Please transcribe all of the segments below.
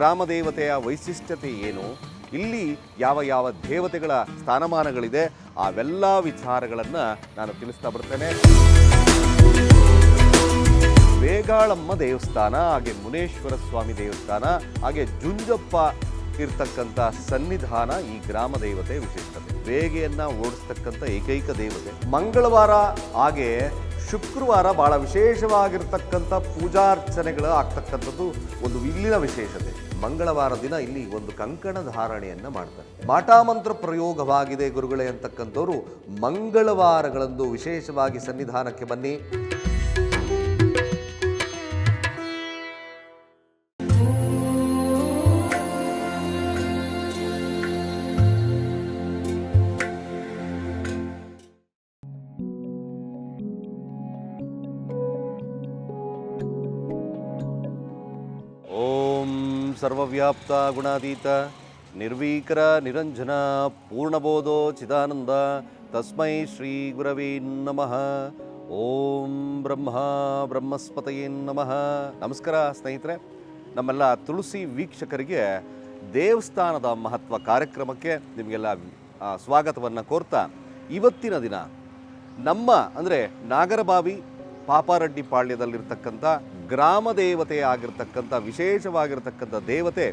ಗ್ರಾಮ ದೇವತೆಯ ವೈಶಿಷ್ಟ್ಯತೆ ಏನು, ಇಲ್ಲಿ ಯಾವ ಯಾವ ದೇವತೆಗಳ ಸ್ಥಾನಮಾನಗಳಿದೆ, ಅವೆಲ್ಲ ವಿಚಾರಗಳನ್ನು ನಾನು ತಿಳಿಸ್ತಾ ಬರ್ತೇನೆ. ಬೇಗಾಳಮ್ಮ ದೇವಸ್ಥಾನ, ಹಾಗೆ ಮುನೇಶ್ವರ ಸ್ವಾಮಿ ದೇವಸ್ಥಾನ, ಹಾಗೆ ಜುಂಜಪ್ಪ ಇರ್ತಕ್ಕಂಥ ಸನ್ನಿಧಾನ ಈ ಗ್ರಾಮ ದೇವತೆ ವಿಶಿಷ್ಟತೆ. ಬೇಗೆಯನ್ನ ಓಡಿಸ್ತಕ್ಕಂಥ ಏಕೈಕ ದೇವತೆ. ಮಂಗಳವಾರ ಹಾಗೆ ಶುಕ್ರವಾರ ಬಹಳ ವಿಶೇಷವಾಗಿರ್ತಕ್ಕಂಥ ಪೂಜಾರ್ಚನೆಗಳು ಆಗ್ತಕ್ಕಂಥದ್ದು ಒಂದು ಇಲ್ಲಿನ ವಿಶೇಷತೆ. ಮಂಗಳವಾರ ದಿನ ಇಲ್ಲಿ ಒಂದು ಕಂಕಣ ಧಾರಣೆಯನ್ನ ಮಾಡ್ತಾರೆ. ಮಾಟಾಮಂತ್ರ ಪ್ರಯೋಗವಾಗಿದೆ ಗುರುಗಳೇ ಅಂತಕ್ಕಂಥವ್ರು ಮಂಗಳವಾರಗಳಂದು ವಿಶೇಷವಾಗಿ ಸನ್ನಿಧಾನಕ್ಕೆ ಬನ್ನಿ. ಸರ್ವವ್ಯಾಪ್ತ ಗುಣಾತೀತ ನಿರ್ವೀಕರ ನಿರಂಜನ ಪೂರ್ಣಬೋಧೋ ಚಿದಾನಂದ ತಸ್ಮೈ ಶ್ರೀ ಗುರವೇ ನಮಃ. ಓಂ ಬ್ರಹ್ಮಸ್ಪತಯೇ ನಮಃ. ನಮಸ್ಕಾರ ಸ್ನೇಹಿತರೆ, ನಮ್ಮೆಲ್ಲ ತುಳಸಿ ವೀಕ್ಷಕರಿಗೆ ದೇವಸ್ಥಾನದ ಮಹತ್ವ ಕಾರ್ಯಕ್ರಮಕ್ಕೆ ನಿಮಗೆಲ್ಲ ಸ್ವಾಗತವನ್ನು ಕೋರ್ತಾ, ಇವತ್ತಿನ ದಿನ ನಮ್ಮ ಅಂದರೆ ನಾಗರಬಾವಿ ಪಾಪಾರೆಡ್ಡಿ ಪಾಳ್ಯದಲ್ಲಿರ್ತಕ್ಕಂಥ ಗ್ರಾಮ ದೇವತೆ ಆಗಿರ್ತಕ್ಕಂಥ ವಿಶೇಷವಾಗಿರ್ತಕ್ಕಂಥ ದೇವತೆ,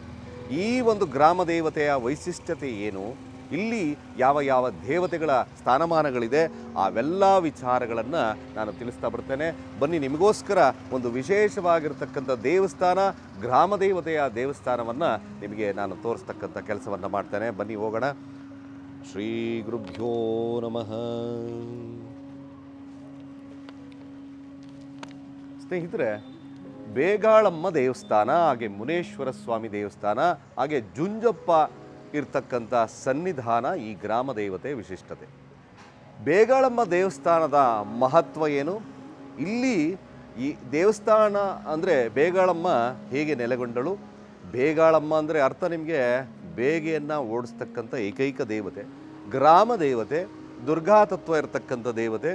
ಈ ಒಂದು ಗ್ರಾಮ ದೇವತೆಯ ವೈಶಿಷ್ಟ್ಯತೆ ಏನು, ಇಲ್ಲಿ ಯಾವ ಯಾವ ದೇವತೆಗಳ ಸ್ಥಾನಮಾನಗಳಿದೆ, ಅವೆಲ್ಲ ವಿಚಾರಗಳನ್ನು ನಾನು ತಿಳಿಸ್ತಾ ಬರ್ತೇನೆ. ಬನ್ನಿ, ನಿಮಗೋಸ್ಕರ ಒಂದು ವಿಶೇಷವಾಗಿರ್ತಕ್ಕಂಥ ದೇವಸ್ಥಾನ, ಗ್ರಾಮ ದೇವತೆಯ ದೇವಸ್ಥಾನವನ್ನು ನಿಮಗೆ ನಾನು ತೋರಿಸ್ತಕ್ಕಂಥ ಕೆಲಸವನ್ನು ಮಾಡ್ತೇನೆ. ಬನ್ನಿ ಹೋಗೋಣ. ಶ್ರೀ ಗುರುಭ್ಯೋ ನಮಃ. ಸ್ನೇಹಿತರೆ, ಬೇಗಾಳಮ್ಮ ದೇವಸ್ಥಾನ, ಹಾಗೆ ಮುನೇಶ್ವರ ಸ್ವಾಮಿ ದೇವಸ್ಥಾನ, ಹಾಗೆ ಜುಂಜಪ್ಪ ಇರ್ತಕ್ಕಂಥ ಸನ್ನಿಧಾನ ಈ ಗ್ರಾಮ ದೇವತೆ ವಿಶಿಷ್ಟತೆ. ಬೇಗಾಳಮ್ಮ ದೇವಸ್ಥಾನದ ಮಹತ್ವ ಏನು, ಇಲ್ಲಿ ಈ ದೇವಸ್ಥಾನ ಅಂದರೆ ಬೇಗಾಳಮ್ಮ ಹೇಗೆ ನೆಲೆಗೊಂಡಳು, ಬೇಗಾಳಮ್ಮ ಅಂದರೆ ಅರ್ಥ ನಿಮಗೆ ಬೇಗೆಯನ್ನು ಓಡಿಸ್ತಕ್ಕಂಥ ಏಕೈಕ ದೇವತೆ, ಗ್ರಾಮ ದೇವತೆ, ದುರ್ಗಾತತ್ವ ಇರತಕ್ಕಂಥ ದೇವತೆ,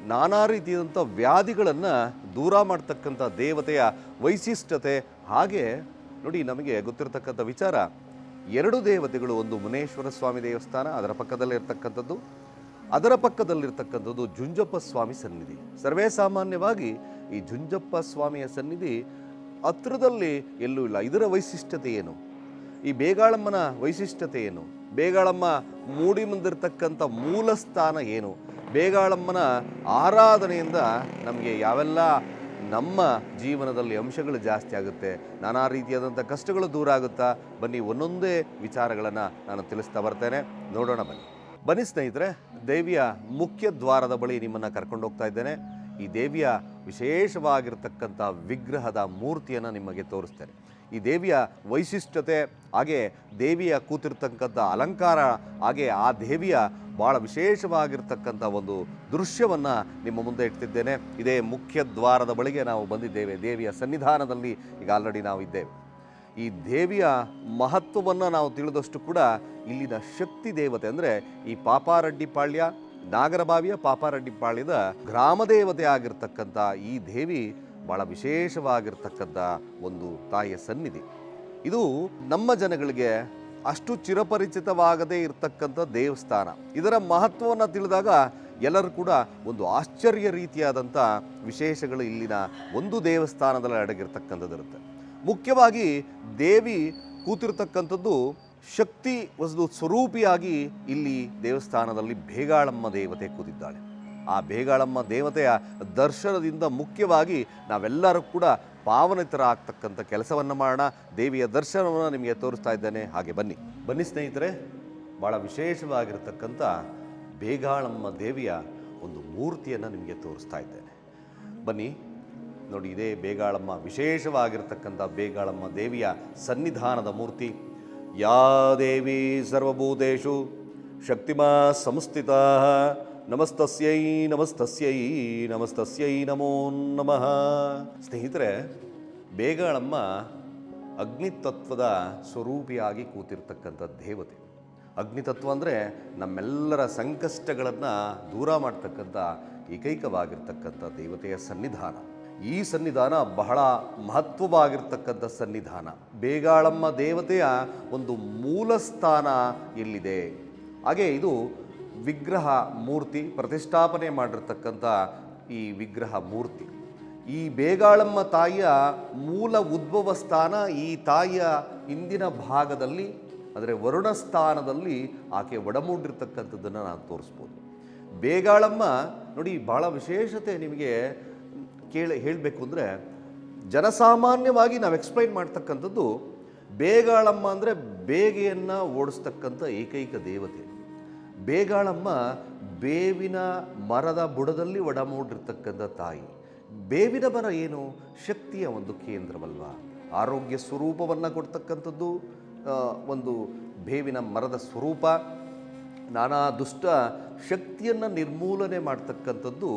ನಾನಾ ರೀತಿಯಾದಂಥ ವ್ಯಾಧಿಗಳನ್ನು ದೂರ ಮಾಡ್ತಕ್ಕಂಥ ದೇವತೆಯ ವೈಶಿಷ್ಟ್ಯತೆ. ಹಾಗೆ ನೋಡಿ, ನಮಗೆ ಗೊತ್ತಿರತಕ್ಕಂಥ ವಿಚಾರ, ಎರಡು ದೇವತೆಗಳು, ಒಂದು ಮುನೇಶ್ವರ ಸ್ವಾಮಿ ದೇವಸ್ಥಾನ, ಅದರ ಪಕ್ಕದಲ್ಲಿರ್ತಕ್ಕಂಥದ್ದು, ಅದರ ಪಕ್ಕದಲ್ಲಿರ್ತಕ್ಕಂಥದ್ದು ಜುಂಜಪ್ಪ ಸ್ವಾಮಿ ಸನ್ನಿಧಿ. ಸರ್ವೇ ಸಾಮಾನ್ಯವಾಗಿ ಈ ಜುಂಜಪ್ಪ ಸ್ವಾಮಿಯ ಸನ್ನಿಧಿ ಹತ್ರದಲ್ಲಿ ಎಲ್ಲೂ ಇಲ್ಲ. ಇದರ ವೈಶಿಷ್ಟ್ಯತೆ ಏನು, ಈ ಬೇಗಾಳಮ್ಮನ ವೈಶಿಷ್ಟ್ಯತೆ ಏನು, ಬೇಗಾಳಮ್ಮ ಮೂಡಿ ಮುಂದಿರ್ತಕ್ಕಂಥ ಮೂಲ ಸ್ಥಾನ ಏನು, ಬೇಗಾಳಮ್ಮನ ಆರಾಧನೆಯಿಂದ ನಮಗೆ ಯಾವೆಲ್ಲ ನಮ್ಮ ಜೀವನದಲ್ಲಿ ಅಂಶಗಳು ಜಾಸ್ತಿ ಆಗುತ್ತೆ, ನಾನಾ ರೀತಿಯಾದಂಥ ಕಷ್ಟಗಳು ದೂರ ಆಗುತ್ತಾ, ಬನ್ನಿ ಒಂದೊಂದೇ ವಿಚಾರಗಳನ್ನು ನಾನು ತಿಳಿಸ್ತಾ ಬರ್ತೇನೆ. ನೋಡೋಣ ಬನ್ನಿ ಸ್ನೇಹಿತರೆ. ದೇವಿಯ ಮುಖ್ಯ ದ್ವಾರದ ಬಳಿ ನಿಮ್ಮನ್ನು ಕರ್ಕೊಂಡು ಹೋಗ್ತಾ ಇದ್ದೇನೆ. ಈ ದೇವಿಯ ವಿಶೇಷವಾಗಿರ್ತಕ್ಕಂಥ ವಿಗ್ರಹದ ಮೂರ್ತಿಯನ್ನು ನಿಮಗೆ ತೋರಿಸ್ತೇನೆ. ಈ ದೇವಿಯ ವೈಶಿಷ್ಟ್ಯತೆ, ಹಾಗೆ ದೇವಿಯ ಕೂತಿರ್ತಕ್ಕಂಥ ಅಲಂಕಾರ, ಹಾಗೆ ಆ ದೇವಿಯ ಭಾಳ ವಿಶೇಷವಾಗಿರ್ತಕ್ಕಂಥ ಒಂದು ದೃಶ್ಯವನ್ನು ನಿಮ್ಮ ಮುಂದೆ ಇಡ್ತಿದ್ದೇನೆ. ಇದೇ ಮುಖ್ಯ ದ್ವಾರದ ಬಳಿಗೆ ನಾವು ಬಂದಿದ್ದೇವೆ. ದೇವಿಯ ಸನ್ನಿಧಾನದಲ್ಲಿ ಈಗ ಆಲ್ರೆಡಿ ನಾವು ಇದ್ದೇವೆ. ಈ ದೇವಿಯ ಮಹತ್ವವನ್ನು ನಾವು ತಿಳಿದಷ್ಟು ಕೂಡ ಇಲ್ಲಿನ ಶಕ್ತಿ ದೇವತೆ ಅಂದರೆ ಈ ಪಾಪಾರೆಡ್ಡಿ ಪಾಳ್ಯ, ನಾಗರಬಾವಿಯ ಪಾಪಾರೆಡ್ಡಿ ಪಾಳ್ಯದ ಗ್ರಾಮ ದೇವತೆ ಆಗಿರ್ತಕ್ಕಂಥ ಈ ದೇವಿ ಭಾಳ ವಿಶೇಷವಾಗಿರ್ತಕ್ಕಂಥ ಒಂದು ತಾಯಿಯ ಸನ್ನಿಧಿ. ಇದು ನಮ್ಮ ಜನಗಳಿಗೆ ಅಷ್ಟು ಚಿರಪರಿಚಿತವಾಗದೇ ಇರತಕ್ಕಂಥ ದೇವಸ್ಥಾನ. ಇದರ ಮಹತ್ವವನ್ನು ತಿಳಿದಾಗ ಎಲ್ಲರೂ ಕೂಡ ಒಂದು ಆಶ್ಚರ್ಯ ರೀತಿಯಾದಂಥ ವಿಶೇಷಗಳು ಇಲ್ಲಿನ ಒಂದು ದೇವಸ್ಥಾನದಲ್ಲಿ ಅಡಗಿರ್ತಕ್ಕಂಥದ್ದಿರುತ್ತೆ. ಮುಖ್ಯವಾಗಿ ದೇವಿ ಕೂತಿರ್ತಕ್ಕಂಥದ್ದು ಶಕ್ತಿ ಒಂದು ಸ್ವರೂಪಿಯಾಗಿ ಇಲ್ಲಿ ದೇವಸ್ಥಾನದಲ್ಲಿ ಬೇಗಾಳಮ್ಮ ದೇವತೆ ಕೂತಿದ್ದಾಳೆ. ಆ ಬೇಗಾಳಮ್ಮ ದೇವತೆಯ ದರ್ಶನದಿಂದ ಮುಖ್ಯವಾಗಿ ನಾವೆಲ್ಲರೂ ಕೂಡ ಪಾವನಿತರ ಆಗ್ತಕ್ಕಂಥ ಕೆಲಸವನ್ನು ಮಾಡೋಣ. ದೇವಿಯ ದರ್ಶನವನ್ನು ನಿಮಗೆ ತೋರಿಸ್ತಾ ಇದ್ದೇನೆ. ಹಾಗೆ ಬನ್ನಿ ಸ್ನೇಹಿತರೆ, ಭಾಳ ವಿಶೇಷವಾಗಿರ್ತಕ್ಕಂಥ ಬೇಗಾಳಮ್ಮ ದೇವಿಯ ಒಂದು ಮೂರ್ತಿಯನ್ನು ನಿಮಗೆ ತೋರಿಸ್ತಾ ಇದ್ದೇನೆ. ಬನ್ನಿ ನೋಡಿ, ಇದೇ ಬೇಗಾಳಮ್ಮ, ವಿಶೇಷವಾಗಿರ್ತಕ್ಕಂಥ ಬೇಗಾಳಮ್ಮ ದೇವಿಯ ಸನ್ನಿಧಾನದ ಮೂರ್ತಿ. ಯಾ ದೇವಿ ಸರ್ವಭೂತೇಷು ಶಕ್ತಿಮಾ ಸಂಸ್ಥಿತಾ ನಮಸ್ತಸ್ಯೈ ನಮಸ್ತಸ್ಯೈ ನಮಸ್ತಸ್ಯೈ ನಮೋ ನಮಃ. ಸ್ನೇಹಿತರೆ, ಬೇಗಾಳಮ್ಮ ಅಗ್ನಿತತ್ವದ ಸ್ವರೂಪಿಯಾಗಿ ಕೂತಿರ್ತಕ್ಕಂಥ ದೇವತೆ. ಅಗ್ನಿತತ್ವ ಅಂದರೆ ನಮ್ಮೆಲ್ಲರ ಸಂಕಷ್ಟಗಳನ್ನು ದೂರ ಮಾಡ್ತಕ್ಕಂಥ ಏಕೈಕವಾಗಿರ್ತಕ್ಕಂಥ ದೇವತೆಯ ಸನ್ನಿಧಾನ. ಈ ಸನ್ನಿಧಾನ ಬಹಳ ಮಹತ್ವವಾಗಿರ್ತಕ್ಕಂಥ ಸನ್ನಿಧಾನ. ಬೇಗಾಳಮ್ಮ ದೇವತೆಯ ಒಂದು ಮೂಲ ಸ್ಥಾನ ಇಲ್ಲಿದೆ. ಹಾಗೆ ಇದು ವಿಗ್ರಹ ಮೂರ್ತಿ, ಪ್ರತಿಷ್ಠಾಪನೆ ಮಾಡಿರ್ತಕ್ಕಂಥ ಈ ವಿಗ್ರಹ ಮೂರ್ತಿ. ಈ ಬೇಗಾಳಮ್ಮ ತಾಯಿಯ ಮೂಲ ಉದ್ಭವ ಸ್ಥಾನ ಈ ತಾಯಿಯ ಹಿಂದಿನ ಭಾಗದಲ್ಲಿ, ಅಂದರೆ ವರುಣ ಸ್ಥಾನದಲ್ಲಿ ಆಕೆ ಒಡಮೂಡಿರ್ತಕ್ಕಂಥದ್ದನ್ನು ನಾನು ತೋರಿಸ್ಬೋದು. ಬೇಗಾಳಮ್ಮ ನೋಡಿ, ಭಾಳ ವಿಶೇಷತೆ ನಿಮಗೆ ಹೇಳಬೇಕು ಅಂದರೆ, ಜನಸಾಮಾನ್ಯವಾಗಿ ನಾವು ಎಕ್ಸ್ಪ್ಲೈನ್ ಮಾಡ್ತಕ್ಕಂಥದ್ದು ಬೇಗಾಳಮ್ಮ ಅಂದರೆ ಬೇಗೆಯನ್ನು ಓಡಿಸ್ತಕ್ಕಂಥ ಏಕೈಕ ದೇವತೆ. ಬೇಗಾಳಮ್ಮ ಬೇವಿನ ಮರದ ಬುಡದಲ್ಲಿ ಒಡಮೂಡಿರ್ತಕ್ಕಂಥ ತಾಯಿ. ಬೇವಿನ ಮರ ಏನು? ಶಕ್ತಿಯ ಒಂದು ಕೇಂದ್ರವಲ್ವ. ಆರೋಗ್ಯ ಸ್ವರೂಪವನ್ನು ಕೊಡ್ತಕ್ಕಂಥದ್ದು ಒಂದು ಬೇವಿನ ಮರದ ಸ್ವರೂಪ. ನಾನಾ ದುಷ್ಟ ಶಕ್ತಿಯನ್ನು ನಿರ್ಮೂಲನೆ ಮಾಡ್ತಕ್ಕಂಥದ್ದು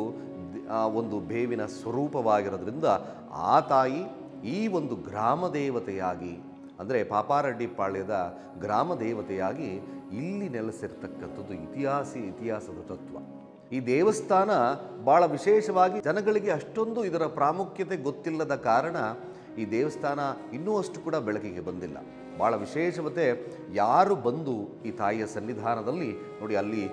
ಒಂದು ಬೇವಿನ ಸ್ವರೂಪವಾಗಿರೋದ್ರಿಂದ ಆ ತಾಯಿ ಈ ಒಂದು ಗ್ರಾಮ ದೇವತೆಯಾಗಿ, ಅಂದರೆ ಪಾಪಾರೆಡ್ಡಿ ಪಾಳ್ಯದ ಗ್ರಾಮ ದೇವತೆಯಾಗಿ ಇಲ್ಲಿ ನೆಲೆಸಿರ್ತಕ್ಕಂಥದ್ದು ಇತಿಹಾಸದ ತತ್ವ. ಈ ದೇವಸ್ಥಾನ ಭಾಳ ವಿಶೇಷವಾಗಿ ಜನಗಳಿಗೆ ಅಷ್ಟೊಂದು ಇದರ ಪ್ರಾಮುಖ್ಯತೆ ಗೊತ್ತಿಲ್ಲದ ಕಾರಣ ಈ ದೇವಸ್ಥಾನ ಇನ್ನೂ ಅಷ್ಟು ಕೂಡ ಬೆಳಕಿಗೆ ಬಂದಿಲ್ಲ. ಭಾಳ ವಿಶೇಷತೆ, ಯಾರು ಬಂದು ಈ ತಾಯಿಯ ಸನ್ನಿಧಾನದಲ್ಲಿ ನೋಡಿ, ಅಲ್ಲಿ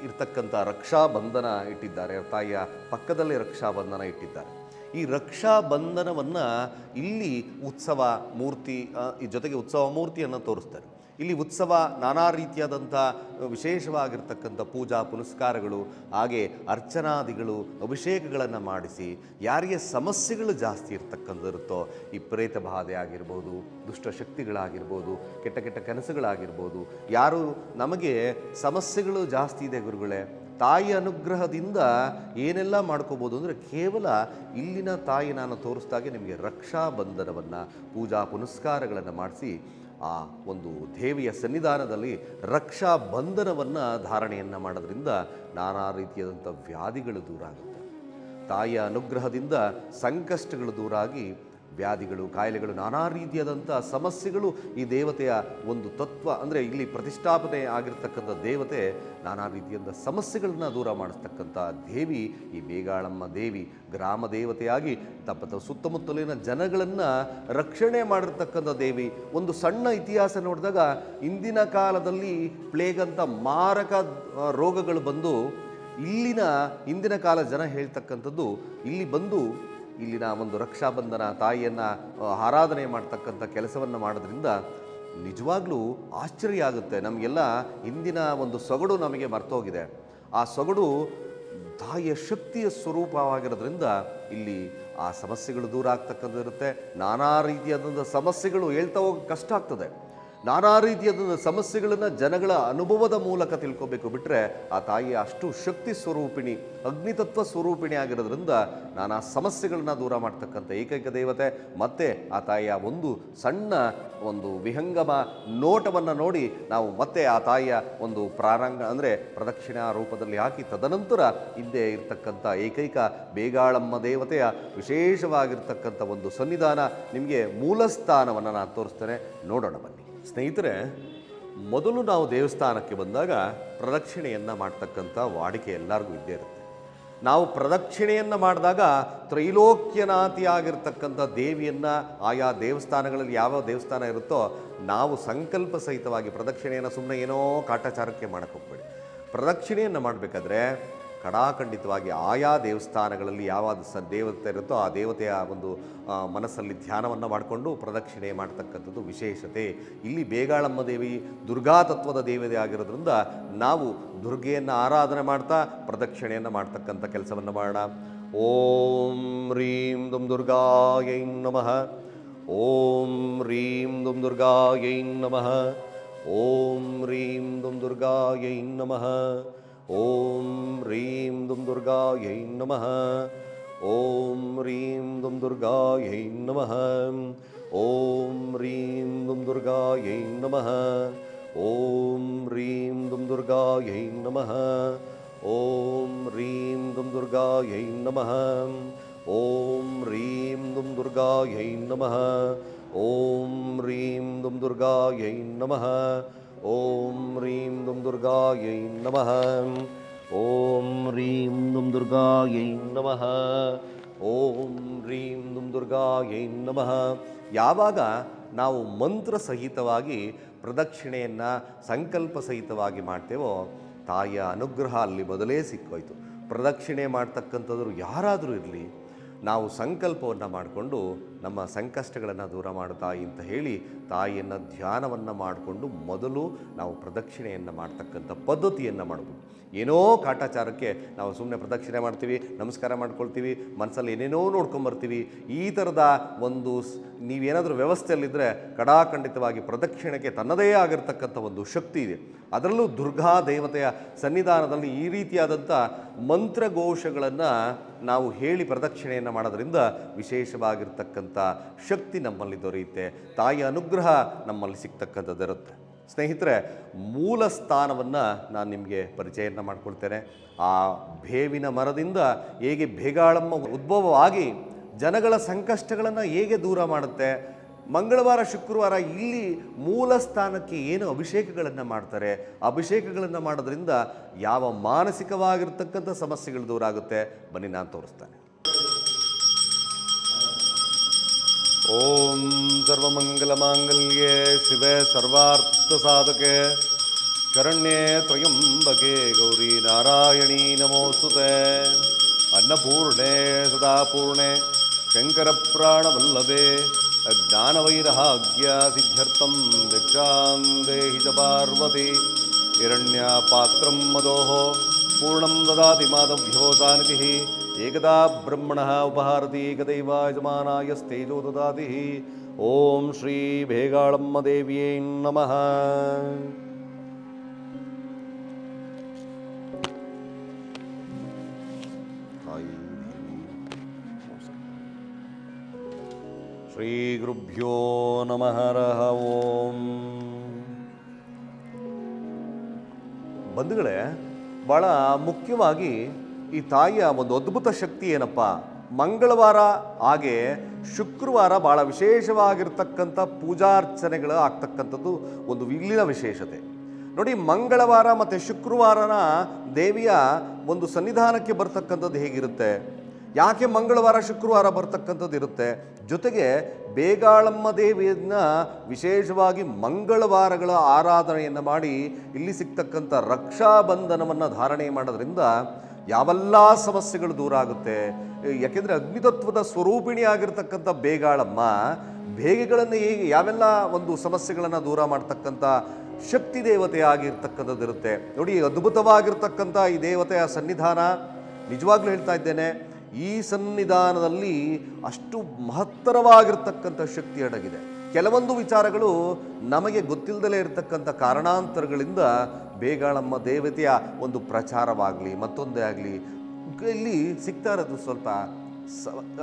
ಇರ್ತಕ್ಕಂಥ ರಕ್ಷಾಬಂಧನ ಇಟ್ಟಿದ್ದಾರೆ, ತಾಯಿಯ ಪಕ್ಕದಲ್ಲೇ ರಕ್ಷಾಬಂಧನ ಇಟ್ಟಿದ್ದಾರೆ. ಈ ರಕ್ಷಾಬಂಧನವನ್ನು ಇಲ್ಲಿ ಉತ್ಸವ ಮೂರ್ತಿ ಜೊತೆಗೆ ಉತ್ಸವ ಮೂರ್ತಿಯನ್ನು ತೋರಿಸ್ತಾರೆ. ಇಲ್ಲಿ ಉತ್ಸವ ನಾನಾ ರೀತಿಯಾದಂಥ ವಿಶೇಷವಾಗಿರ್ತಕ್ಕಂಥ ಪೂಜಾ ಪುನಸ್ಕಾರಗಳು, ಹಾಗೆ ಅರ್ಚನಾದಿಗಳು, ಅಭಿಷೇಕಗಳನ್ನು ಮಾಡಿಸಿ ಯಾರಿಗೆ ಸಮಸ್ಯೆಗಳು ಜಾಸ್ತಿ ಇರ್ತಕ್ಕಂಥದ್ದಿರುತ್ತೋ, ಈ ಪ್ರೇತ ಬಾಧೆ ಆಗಿರ್ಬೋದು, ದುಷ್ಟಶಕ್ತಿಗಳಾಗಿರ್ಬೋದು, ಕೆಟ್ಟ ಕೆಟ್ಟ ಕನಸುಗಳಾಗಿರ್ಬೋದು, ಯಾರು ನಮಗೆ ಸಮಸ್ಯೆಗಳು ಜಾಸ್ತಿ ಇದೆ ಗುರುಗಳೇ, ತಾಯಿ ಅನುಗ್ರಹದಿಂದ ಏನೆಲ್ಲ ಮಾಡ್ಕೋಬೋದು ಅಂದರೆ, ಕೇವಲ ಇಲ್ಲಿನ ತಾಯಿ ನಾನು ತೋರಿಸ್ದಾಗೆ ನಿಮಗೆ ರಕ್ಷಾಬಂಧನವನ್ನು, ಪೂಜಾ ಪುನಸ್ಕಾರಗಳನ್ನು ಮಾಡಿಸಿ ಆ ಒಂದು ದೇವಿಯ ಸನ್ನಿಧಾನದಲ್ಲಿ ರಕ್ಷಾಬಂಧನವನ್ನು ಧಾರಣೆಯನ್ನು ಮಾಡೋದ್ರಿಂದ ನಾನಾ ರೀತಿಯಾದಂಥ ವ್ಯಾಧಿಗಳು ದೂರ ಆಗುತ್ತೆ. ತಾಯಿಯ ಅನುಗ್ರಹದಿಂದ ಸಂಕಷ್ಟಗಳು ದೂರಾಗಿ ವ್ಯಾಧಿಗಳು, ಕಾಯಿಲೆಗಳು, ನಾನಾ ರೀತಿಯಾದಂಥ ಸಮಸ್ಯೆಗಳು ಈ ದೇವತೆಯ ಒಂದು ತತ್ವ. ಅಂದರೆ ಇಲ್ಲಿ ಪ್ರತಿಷ್ಠಾಪನೆ ಆಗಿರ್ತಕ್ಕಂಥ ದೇವತೆ ನಾನಾ ರೀತಿಯಾದ ಸಮಸ್ಯೆಗಳನ್ನ ದೂರ ಮಾಡಿಸ್ತಕ್ಕಂಥ ದೇವಿ ಈ ಬೇಗಾಳಮ್ಮ ದೇವಿ. ಗ್ರಾಮ ದೇವತೆಯಾಗಿ ಸುತ್ತಮುತ್ತಲಿನ ಜನಗಳನ್ನು ರಕ್ಷಣೆ ಮಾಡಿರ್ತಕ್ಕಂಥ ದೇವಿ. ಒಂದು ಸಣ್ಣ ಇತಿಹಾಸ ನೋಡಿದಾಗ, ಇಂದಿನ ಕಾಲದಲ್ಲಿ ಪ್ಲೇಗ್ ಅಂತ ಮಾರಕ ರೋಗಗಳು ಬಂದು ಇಲ್ಲಿನ ಹಿಂದಿನ ಕಾಲ ಜನ ಹೇಳ್ತಕ್ಕಂಥದ್ದು, ಇಲ್ಲಿ ಬಂದು ಇಲ್ಲಿನ ಒಂದು ರಕ್ಷಾಬಂಧನ ತಾಯಿಯನ್ನು ಆರಾಧನೆ ಮಾಡ್ತಕ್ಕಂಥ ಕೆಲಸವನ್ನು ಮಾಡೋದ್ರಿಂದ ನಿಜವಾಗ್ಲೂ ಆಶ್ಚರ್ಯ ಆಗುತ್ತೆ. ನಮಗೆಲ್ಲ ಹಿಂದಿನ ಒಂದು ಸೊಗಡು ನಮಗೆ ಮರ್ತೋಗಿದೆ. ಆ ಸೊಗಡು ತಾಯಿಯ ಶಕ್ತಿಯ ಸ್ವರೂಪವಾಗಿರೋದ್ರಿಂದ ಇಲ್ಲಿ ಆ ಸಮಸ್ಯೆಗಳು ದೂರ ಆಗ್ತಕ್ಕಂಥದ್ದಿರುತ್ತೆ. ನಾನಾ ರೀತಿಯಾದಂಥ ಸಮಸ್ಯೆಗಳು ಹೇಳ್ತಾ ಹೋಗಿ ಕಷ್ಟ ಆಗ್ತದೆ. ನಾನಾ ರೀತಿಯಾದ ಸಮಸ್ಯೆಗಳನ್ನು ಜನಗಳ ಅನುಭವದ ಮೂಲಕ ತಿಳ್ಕೊಬೇಕು. ಬಿಟ್ಟರೆ ಆ ತಾಯಿಯ ಅಷ್ಟು ಶಕ್ತಿ ಸ್ವರೂಪಿಣಿ, ಅಗ್ನಿತತ್ವ ಸ್ವರೂಪಿಣಿ ಆಗಿರೋದ್ರಿಂದ ನಾನಾ ಸಮಸ್ಯೆಗಳನ್ನ ದೂರ ಮಾಡ್ತಕ್ಕಂಥ ಏಕೈಕ ದೇವತೆ. ಮತ್ತು ಆ ತಾಯಿಯ ಒಂದು ಸಣ್ಣ ಒಂದು ವಿಹಂಗಮ ನೋಟವನ್ನು ನೋಡಿ ನಾವು ಮತ್ತೆ ಆ ತಾಯಿಯ ಒಂದು ಪ್ರಾರಂಗ ಅಂದರೆ ಪ್ರದಕ್ಷಿಣಾ ರೂಪದಲ್ಲಿ ಹಾಕಿ, ತದನಂತರ ಹಿಂದೆ ಇರ್ತಕ್ಕಂಥ ಏಕೈಕ ಬೇಗಾಳಮ್ಮ ದೇವತೆಯ ವಿಶೇಷವಾಗಿರ್ತಕ್ಕಂಥ ಒಂದು ಸನ್ನಿಧಾನ, ನಿಮಗೆ ಮೂಲ ಸ್ಥಾನವನ್ನು ನಾನು ತೋರಿಸ್ತೇನೆ, ನೋಡೋಣ ಬನ್ನಿ ಸ್ನೇಹಿತರೆ. ಮೊದಲು ನಾವು ದೇವಸ್ಥಾನಕ್ಕೆ ಬಂದಾಗ ಪ್ರದಕ್ಷಿಣೆಯನ್ನು ಮಾಡ್ತಕ್ಕಂಥ ವಾಡಿಕೆ ಎಲ್ಲರಿಗೂ ಇದ್ದೇ ಇರುತ್ತೆ. ನಾವು ಪ್ರದಕ್ಷಿಣೆಯನ್ನು ಮಾಡಿದಾಗ ತ್ರೈಲೋಕ್ಯನಾಥಿಯಾಗಿರ್ತಕ್ಕಂಥ ದೇವಿಯನ್ನು, ಆಯಾ ದೇವಸ್ಥಾನಗಳಲ್ಲಿ ಯಾವ ದೇವಸ್ಥಾನ ಇರುತ್ತೋ ನಾವು ಸಂಕಲ್ಪ ಸಹಿತವಾಗಿ ಪ್ರದಕ್ಷಿಣೆಯನ್ನು ಸುಮ್ಮನೆ ಏನೋ ಕಾಟಾಚಾರಕ್ಕೆ ಮಾಡಕ್ಕೆ ಹೋಗ್ಬೇಡಿ. ಪ್ರದಕ್ಷಿಣೆಯನ್ನು ಮಾಡಬೇಕಾದ್ರೆ ಕಡಾಖಂಡಿತವಾಗಿ ಆಯಾ ದೇವಸ್ಥಾನಗಳಲ್ಲಿ ಯಾವ ದೇವತೆ ಇರುತ್ತೋ ಆ ದೇವತೆಯ ಒಂದು ಮನಸ್ಸಲ್ಲಿ ಧ್ಯಾನವನ್ನು ಮಾಡಿಕೊಂಡು ಪ್ರದಕ್ಷಿಣೆ ಮಾಡ್ತಕ್ಕಂಥದ್ದು ವಿಶೇಷತೆ. ಇಲ್ಲಿ ಬೇಗಾಳಮ್ಮ ದೇವಿ ದುರ್ಗಾ ತತ್ವದ ದೇವತೆ ಆಗಿರೋದ್ರಿಂದ ನಾವು ದುರ್ಗೆಯನ್ನು ಆರಾಧನೆ ಮಾಡ್ತಾ ಪ್ರದಕ್ಷಿಣೆಯನ್ನು ಮಾಡ್ತಕ್ಕಂಥ ಕೆಲಸವನ್ನು ಮಾಡೋಣ. ಓಂ ರೀಂ ದುಂ ದುರ್ಗಾಯೈ ನಮಃ. ಓಂ ರೀಂ ದುಂ ದುರ್ಗಾಯೈ ನಮಃ. ಓಂ ರೀಂ ದುಂ ದುರ್ಗಾಯೈ ನಮಃ. ಓಂ ರೀಂ ದುಂ ದುರ್ಗಾಯೈ ನಮಃ. ಓಂ ರೀಂ ದುಂ ದುರ್ಗಾಯೈ ನಮಃ. ಓಂ ರೀಂ ದುಂ ದುರ್ಗಾಯೈ ನಮಃ. ಓಂ ರೀಂ ದುಂ ದುರ್ಗಾಯೈ ನಮಃ. ಓಂ ರೀಂ ದುಂ ದುರ್ಗಾಯೈ ನಮಃ. ಓಂ ರೀಂ ದುಂ ದುರ್ಗಾಯೈ ನಮಃ. ಓಂ ರೀಂ ದುಂ ದುರ್ಗಾಯೈ ನಮಃ. ಓಂ ರೀಂ ದುಂ ದುರ್ಗಾಯೈ ನಮಃ. ಓಂ ರೀಂ ದುಂ ದುರ್ಗಾಯೈ ನಮಃ. ಓಂ ಹ್ರೀಂ ದುಂ ದುರ್ಗಾಯೈ ನಮಃ. ಯಾವಾಗ ನಾವು ಮಂತ್ರ ಸಹಿತವಾಗಿ ಪ್ರದಕ್ಷಿಣೆಯನ್ನು ಸಂಕಲ್ಪ ಸಹಿತವಾಗಿ ಮಾಡ್ತೇವೋ ತಾಯಿಯ ಅನುಗ್ರಹ ಅಲ್ಲಿ ಮೊದಲೇ ಸಿಕ್ಕೋಯ್ತು. ಪ್ರದಕ್ಷಿಣೆ ಮಾಡ್ತಕ್ಕಂಥದ್ರು ಯಾರಾದರೂ ಇರಲಿ, ನಾವು ಸಂಕಲ್ಪವನ್ನು ಮಾಡಿಕೊಂಡು ನಮ್ಮ ಸಂಕಷ್ಟಗಳನ್ನು ದೂರ ಮಾಡು ತಾಯಿ ಅಂತ ಹೇಳಿ ತಾಯಿಯನ್ನು ಧ್ಯಾನವನ್ನು ಮಾಡಿಕೊಂಡು ಮೊದಲು ನಾವು ಪ್ರದಕ್ಷಿಣೆಯನ್ನು ಮಾಡ್ತಕ್ಕಂಥ ಪದ್ಧತಿಯನ್ನು ಮಾಡ್ಬೋದು. ಏನೋ ಕಾಟಾಚಾರಕ್ಕೆ ನಾವು ಸುಮ್ಮನೆ ಪ್ರದಕ್ಷಿಣೆ ಮಾಡ್ತೀವಿ, ನಮಸ್ಕಾರ ಮಾಡ್ಕೊಳ್ತೀವಿ, ಮನಸ್ಸಲ್ಲಿ ಏನೇನೋ ನೋಡ್ಕೊಂಬರ್ತೀವಿ. ಈ ಥರದ ಒಂದು ನೀವೇನಾದರೂ ವ್ಯವಸ್ಥೆಯಲ್ಲಿದ್ದರೆ ಕಡಾಖಂಡಿತವಾಗಿ ಪ್ರದಕ್ಷಿಣೆಗೆ ತನ್ನದೇ ಆಗಿರ್ತಕ್ಕಂಥ ಒಂದು ಶಕ್ತಿ ಇದೆ. ಅದರಲ್ಲೂ ದುರ್ಗಾ ದೇವತೆಯ ಸನ್ನಿಧಾನದಲ್ಲಿ ಈ ರೀತಿಯಾದಂಥ ಮಂತ್ರಘೋಷಗಳನ್ನು ನಾವು ಹೇಳಿ ಪ್ರದಕ್ಷಿಣೆಯನ್ನು ಮಾಡೋದ್ರಿಂದ ವಿಶೇಷವಾಗಿರ್ತಕ್ಕಂಥ ಶಕ್ತಿ ನಮ್ಮಲ್ಲಿ ದೊರೆಯುತ್ತೆ. ತಾಯಿಯ ಅನುಗ್ರಹ ನಮ್ಮಲ್ಲಿ ಸಿಗ್ತಕ್ಕಂಥದ್ದಿರುತ್ತೆ. ಸ್ನೇಹಿತರೆ, ಮೂಲ ಸ್ಥಾನವನ್ನು ನಾನು ನಿಮಗೆ ಪರಿಚಯವನ್ನು ಮಾಡಿಕೊಳ್ತೇನೆ. ಆ ಬೇವಿನ ಮರದಿಂದ ಹೇಗೆ ಬೇಗಾಳಮ್ಮ ಉದ್ಭವವಾಗಿ ಜನಗಳ ಸಂಕಷ್ಟಗಳನ್ನು ಹೇಗೆ ದೂರ ಮಾಡುತ್ತೆ, ಮಂಗಳವಾರ ಶುಕ್ರವಾರ ಇಲ್ಲಿ ಮೂಲ ಸ್ಥಾನಕ್ಕೆ ಏನು ಅಭಿಷೇಕಗಳನ್ನು ಮಾಡ್ತಾರೆ, ಅಭಿಷೇಕಗಳನ್ನು ಮಾಡೋದ್ರಿಂದ ಯಾವ ಮಾನಸಿಕವಾಗಿರ್ತಕ್ಕಂಥ ಸಮಸ್ಯೆಗಳು ದೂರ ಆಗುತ್ತೆ, ಬನ್ನಿ ನಾನು ತೋರಿಸ್ತೇನೆ. ಓಂ ಸರ್ವಮಂಗಲಮಾಂಗಲ್ಯೆ ಶಿವೆ ಸರ್ವಾರ್ಥಸಾಧಕೆ ಶರಣ್ಯೆ ತ್ರ್ಯಂಬಕೆ ಗೌರಿ ನಾರಾಯಣೀ ನಮೋಸ್ತುತೆ. ಅನ್ನಪೂರ್ಣೆ ಸದಾಪೂರ್ಣೆ ಶಂಕರಪ್ರಾಣವಲ್ಲಭೆ ಜ್ಞಾನವೈರಾಗ್ಯ ಸಿದ್ಧ್ಯರ್ಥಂ ಭಿಕ್ಷಾಂ ದೇಹಿ ಚ ಪಾರ್ವತಿ. ಹಿರಣ್ಯಪಾತ್ರಂ ಮದೋಃ ಪೂರ್ಣಂ ದದಾತಿ ಮಾಧವ್ಯೋ ಸಾನಿಧಿಃ. ಏಕದಾ ಬ್ರಹ್ಮಣಃ ಉಪಹಾರತಿ ಏಕದೈವ ಯಜಮಾನಾಯ ತೇಜೋ ದದಾತಿ. ಓಂ ಶ್ರೀ ಬೇಗಾಳಮ್ಮ ದೇವಿಯೇ ನಮಃ. ಶ್ರೀ ಗುರುಭ್ಯೋ ನಮಃ. ಹರಃ ಓಂ. ಬಂಧುಗಳೇ, ಭಾಳ ಮುಖ್ಯವಾಗಿ ಈ ತಾಯಿಯ ಒಂದು ಅದ್ಭುತ ಶಕ್ತಿ ಏನಪ್ಪ, ಮಂಗಳವಾರ ಹಾಗೆ ಶುಕ್ರವಾರ ಭಾಳ ವಿಶೇಷವಾಗಿರ್ತಕ್ಕಂಥ ಪೂಜಾರ್ಚನೆಗಳು ಆಗ್ತಕ್ಕಂಥದ್ದು ಒಂದು ಇಲ್ಲಿನ ವಿಶೇಷತೆ. ನೋಡಿ, ಮಂಗಳವಾರ ಮತ್ತು ಶುಕ್ರವಾರನ ದೇವಿಯ ಒಂದು ಸನ್ನಿಧಾನಕ್ಕೆ ಬರ್ತಕ್ಕಂಥದ್ದು ಹೇಗಿರುತ್ತೆ, ಯಾಕೆ ಮಂಗಳವಾರ ಶುಕ್ರವಾರ ಬರ್ತಕ್ಕಂಥದ್ದು ಇರುತ್ತೆ, ಜೊತೆಗೆ ಬೇಗಾಳಮ್ಮ ದೇವಿಯನ್ನು ವಿಶೇಷವಾಗಿ ಮಂಗಳವಾರಗಳ ಆರಾಧನೆಯನ್ನು ಮಾಡಿ ಇಲ್ಲಿ ಸಿಗ್ತಕ್ಕಂಥ ರಕ್ಷಾಬಂಧನವನ್ನು ಧಾರಣೆ ಮಾಡೋದ್ರಿಂದ ಯಾವೆಲ್ಲ ಸಮಸ್ಯೆಗಳು ದೂರ ಆಗುತ್ತೆ. ಯಾಕೆಂದರೆ ಅಗ್ನಿತತ್ವದ ಸ್ವರೂಪಿಣಿ ಆಗಿರ್ತಕ್ಕಂಥ ಬೇಗಾಳಮ್ಮ ಬೇಗೆಗಳನ್ನು ಹೇಗೆ ಯಾವೆಲ್ಲ ಒಂದು ಸಮಸ್ಯೆಗಳನ್ನು ದೂರ ಮಾಡ್ತಕ್ಕಂಥ ಶಕ್ತಿ ದೇವತೆ ಆಗಿರ್ತಕ್ಕಂಥದ್ದು ಇರುತ್ತೆ. ನೋಡಿ, ಅದ್ಭುತವಾಗಿರ್ತಕ್ಕಂಥ ಈ ದೇವತೆಯ ಸನ್ನಿಧಾನ ನಿಜವಾಗ್ಲೂ ಹೇಳ್ತಾ ಇದ್ದೇನೆ, ಈ ಸನ್ನಿಧಾನದಲ್ಲಿ ಅಷ್ಟು ಮಹತ್ತರವಾಗಿರ್ತಕ್ಕಂಥ ಶಕ್ತಿ ಅಡಗಿದೆ. ಕೆಲವೊಂದು ವಿಚಾರಗಳು ನಮಗೆ ಗೊತ್ತಿಲ್ಲದಲೇ ಇರತಕ್ಕಂಥ ಕಾರಣಾಂತರಗಳಿಂದ ಬೇಗಾಳಮ್ಮ ದೇವತೆಯ ಒಂದು ಪ್ರಚಾರವಾಗಲಿ ಮತ್ತೊಂದೇ ಆಗಲಿ ಇಲ್ಲಿ ಸಿಗ್ತಾ ಇರೋದು ಸ್ವಲ್ಪ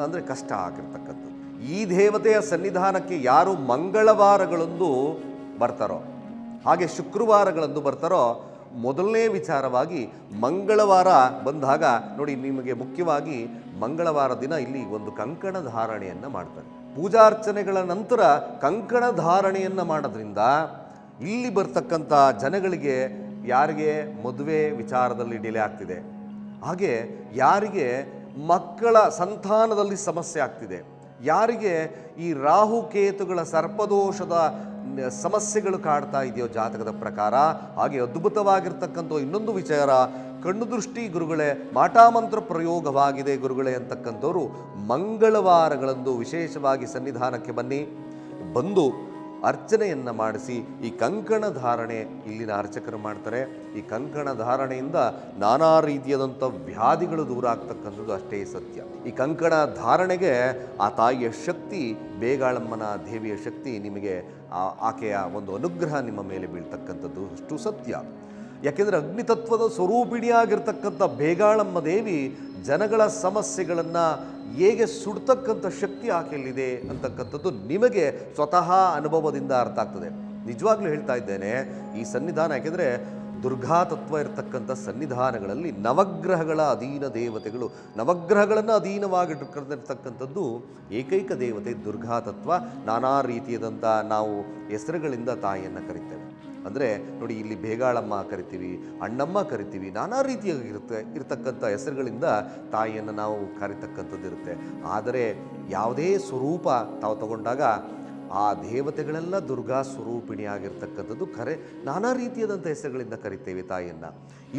ಅಂದರೆ ಕಷ್ಟ ಆಗಿರ್ತಕ್ಕಂಥದ್ದು. ಈ ದೇವತೆಯ ಸನ್ನಿಧಾನಕ್ಕೆ ಯಾರು ಮಂಗಳವಾರಗಳಂದು ಬರ್ತಾರೋ ಹಾಗೆ ಶುಕ್ರವಾರಗಳಂದು ಬರ್ತಾರೋ, ಮೊದಲನೇ ವಿಚಾರವಾಗಿ ಮಂಗಳವಾರ ಬಂದಾಗ ನೋಡಿ, ನಿಮಗೆ ಮುಖ್ಯವಾಗಿ ಮಂಗಳವಾರ ದಿನ ಇಲ್ಲಿ ಒಂದು ಕಂಕಣ ಧಾರಣೆಯನ್ನು ಮಾಡ್ತಾರೆ. ಪೂಜಾರ್ಚನೆಗಳ ನಂತರ ಕಂಕಣ ಧಾರಣೆಯನ್ನು ಮಾಡೋದ್ರಿಂದ ಇಲ್ಲಿ ಬರ್ತಕ್ಕಂಥ ಜನಗಳಿಗೆ ಯಾರಿಗೆ ಮದುವೆ ವಿಚಾರದಲ್ಲಿ ಡಿಲೇ ಆಗ್ತಿದೆ, ಹಾಗೆ ಯಾರಿಗೆ ಮಕ್ಕಳ ಸಂತಾನದಲ್ಲಿ ಸಮಸ್ಯೆ ಆಗ್ತಿದೆ, ಯಾರಿಗೆ ಈ ರಾಹುಕೇತುಗಳ ಸರ್ಪದೋಷದ ಸಮಸ್ಯೆಗಳು ಕಾಡ್ತಾ ಇದೆಯೋ ಜಾತಕದ ಪ್ರಕಾರ, ಹಾಗೆ ಅದ್ಭುತವಾಗಿರ್ತಕ್ಕಂಥ ಇನ್ನೊಂದು ವಿಚಾರ, ಕಣ್ಣು ದೃಷ್ಟಿ ಗುರುಗಳೇ, ಮಾಟಾಮಂತ್ರ ಪ್ರಯೋಗವಾಗಿದೆ ಗುರುಗಳೇ ಅಂತಕ್ಕಂಥವ್ರು ಮಂಗಳವಾರಗಳಂದು ವಿಶೇಷವಾಗಿ ಸನ್ನಿಧಾನಕ್ಕೆ ಬಂದು ಅರ್ಚನೆಯನ್ನು ಮಾಡಿಸಿ ಈ ಕಂಕಣ ಧಾರಣೆ ಇಲ್ಲಿನ ಅರ್ಚಕರು ಮಾಡ್ತಾರೆ. ಈ ಕಂಕಣ ಧಾರಣೆಯಿಂದ ನಾನಾ ರೀತಿಯಾದಂಥ ವ್ಯಾಧಿಗಳು ದೂರ ಆಗ್ತಕ್ಕಂಥದ್ದು ಅಷ್ಟೇ ಸತ್ಯ. ಈ ಕಂಕಣ ಧಾರಣೆಗೆ ಆ ತಾಯಿಯ ಶಕ್ತಿ, ಬೇಗಾಳಮ್ಮನ ದೇವಿಯ ಶಕ್ತಿ, ನಿಮಗೆ ಆಕೆಯ ಒಂದು ಅನುಗ್ರಹ ನಿಮ್ಮ ಮೇಲೆ ಬೀಳ್ತಕ್ಕಂಥದ್ದು ಅಷ್ಟು ಸತ್ಯ. ಯಾಕೆಂದರೆ ಅಗ್ನಿತತ್ವದ ಸ್ವರೂಪಿಣಿಯಾಗಿರ್ತಕ್ಕಂಥ ಬೇಗಾಳಮ್ಮ ದೇವಿ ಜನಗಳ ಸಮಸ್ಯೆಗಳನ್ನು ಹೇಗೆ ಸುಡ್ತಕ್ಕಂಥ ಶಕ್ತಿ ಆಕೆಯಲ್ಲಿದೆ ಅಂತಕ್ಕಂಥದ್ದು ನಿಮಗೆ ಸ್ವತಃ ಅನುಭವದಿಂದ ಅರ್ಥ ಆಗ್ತದೆ. ನಿಜವಾಗ್ಲೂ ಹೇಳ್ತಾ ಇದ್ದೇನೆ, ಈ ಸನ್ನಿಧಾನ ಯಾಕೆಂದರೆ ದುರ್ಗಾ ತತ್ವ ಇರತಕ್ಕಂಥ ಸನ್ನಿಧಾನಗಳಲ್ಲಿ ನವಗ್ರಹಗಳ ಅಧೀನ ದೇವತೆಗಳು, ನವಗ್ರಹಗಳನ್ನು ಅಧೀನವಾಗಿರ್ತಕ್ಕಂಥದ್ದು ಏಕೈಕ ದೇವತೆ ದುರ್ಗಾ ತತ್ವ. ನಾನಾ ರೀತಿಯಾದಂಥ ನಾವು ಹೆಸರುಗಳಿಂದ ತಾಯಿಯನ್ನು ಕರಿತೇವೆ. ಅಂದರೆ ನೋಡಿ, ಇಲ್ಲಿ ಬೇಗಾಳಮ್ಮ ಕರಿತೀವಿ, ಅಣ್ಣಮ್ಮ ಕರಿತೀವಿ, ನಾನಾ ರೀತಿಯಾಗಿ ಇರ್ತಕ್ಕಂಥ ಹೆಸರುಗಳಿಂದ ತಾಯಿಯನ್ನು ನಾವು ಕರಿತಕ್ಕಂಥದ್ದು ಇರುತ್ತೆ. ಆದರೆ ಯಾವುದೇ ಸ್ವರೂಪ ತಾವು ತಗೊಂಡಾಗ ಆ ದೇವತೆಗಳೆಲ್ಲ ದುರ್ಗಾ ಸ್ವರೂಪಿಣಿಯಾಗಿರ್ತಕ್ಕಂಥದ್ದು ನಾನಾ ರೀತಿಯಾದಂಥ ಹೆಸರುಗಳಿಂದ ಕರಿತೇವೆ ತಾಯಿಯನ್ನು.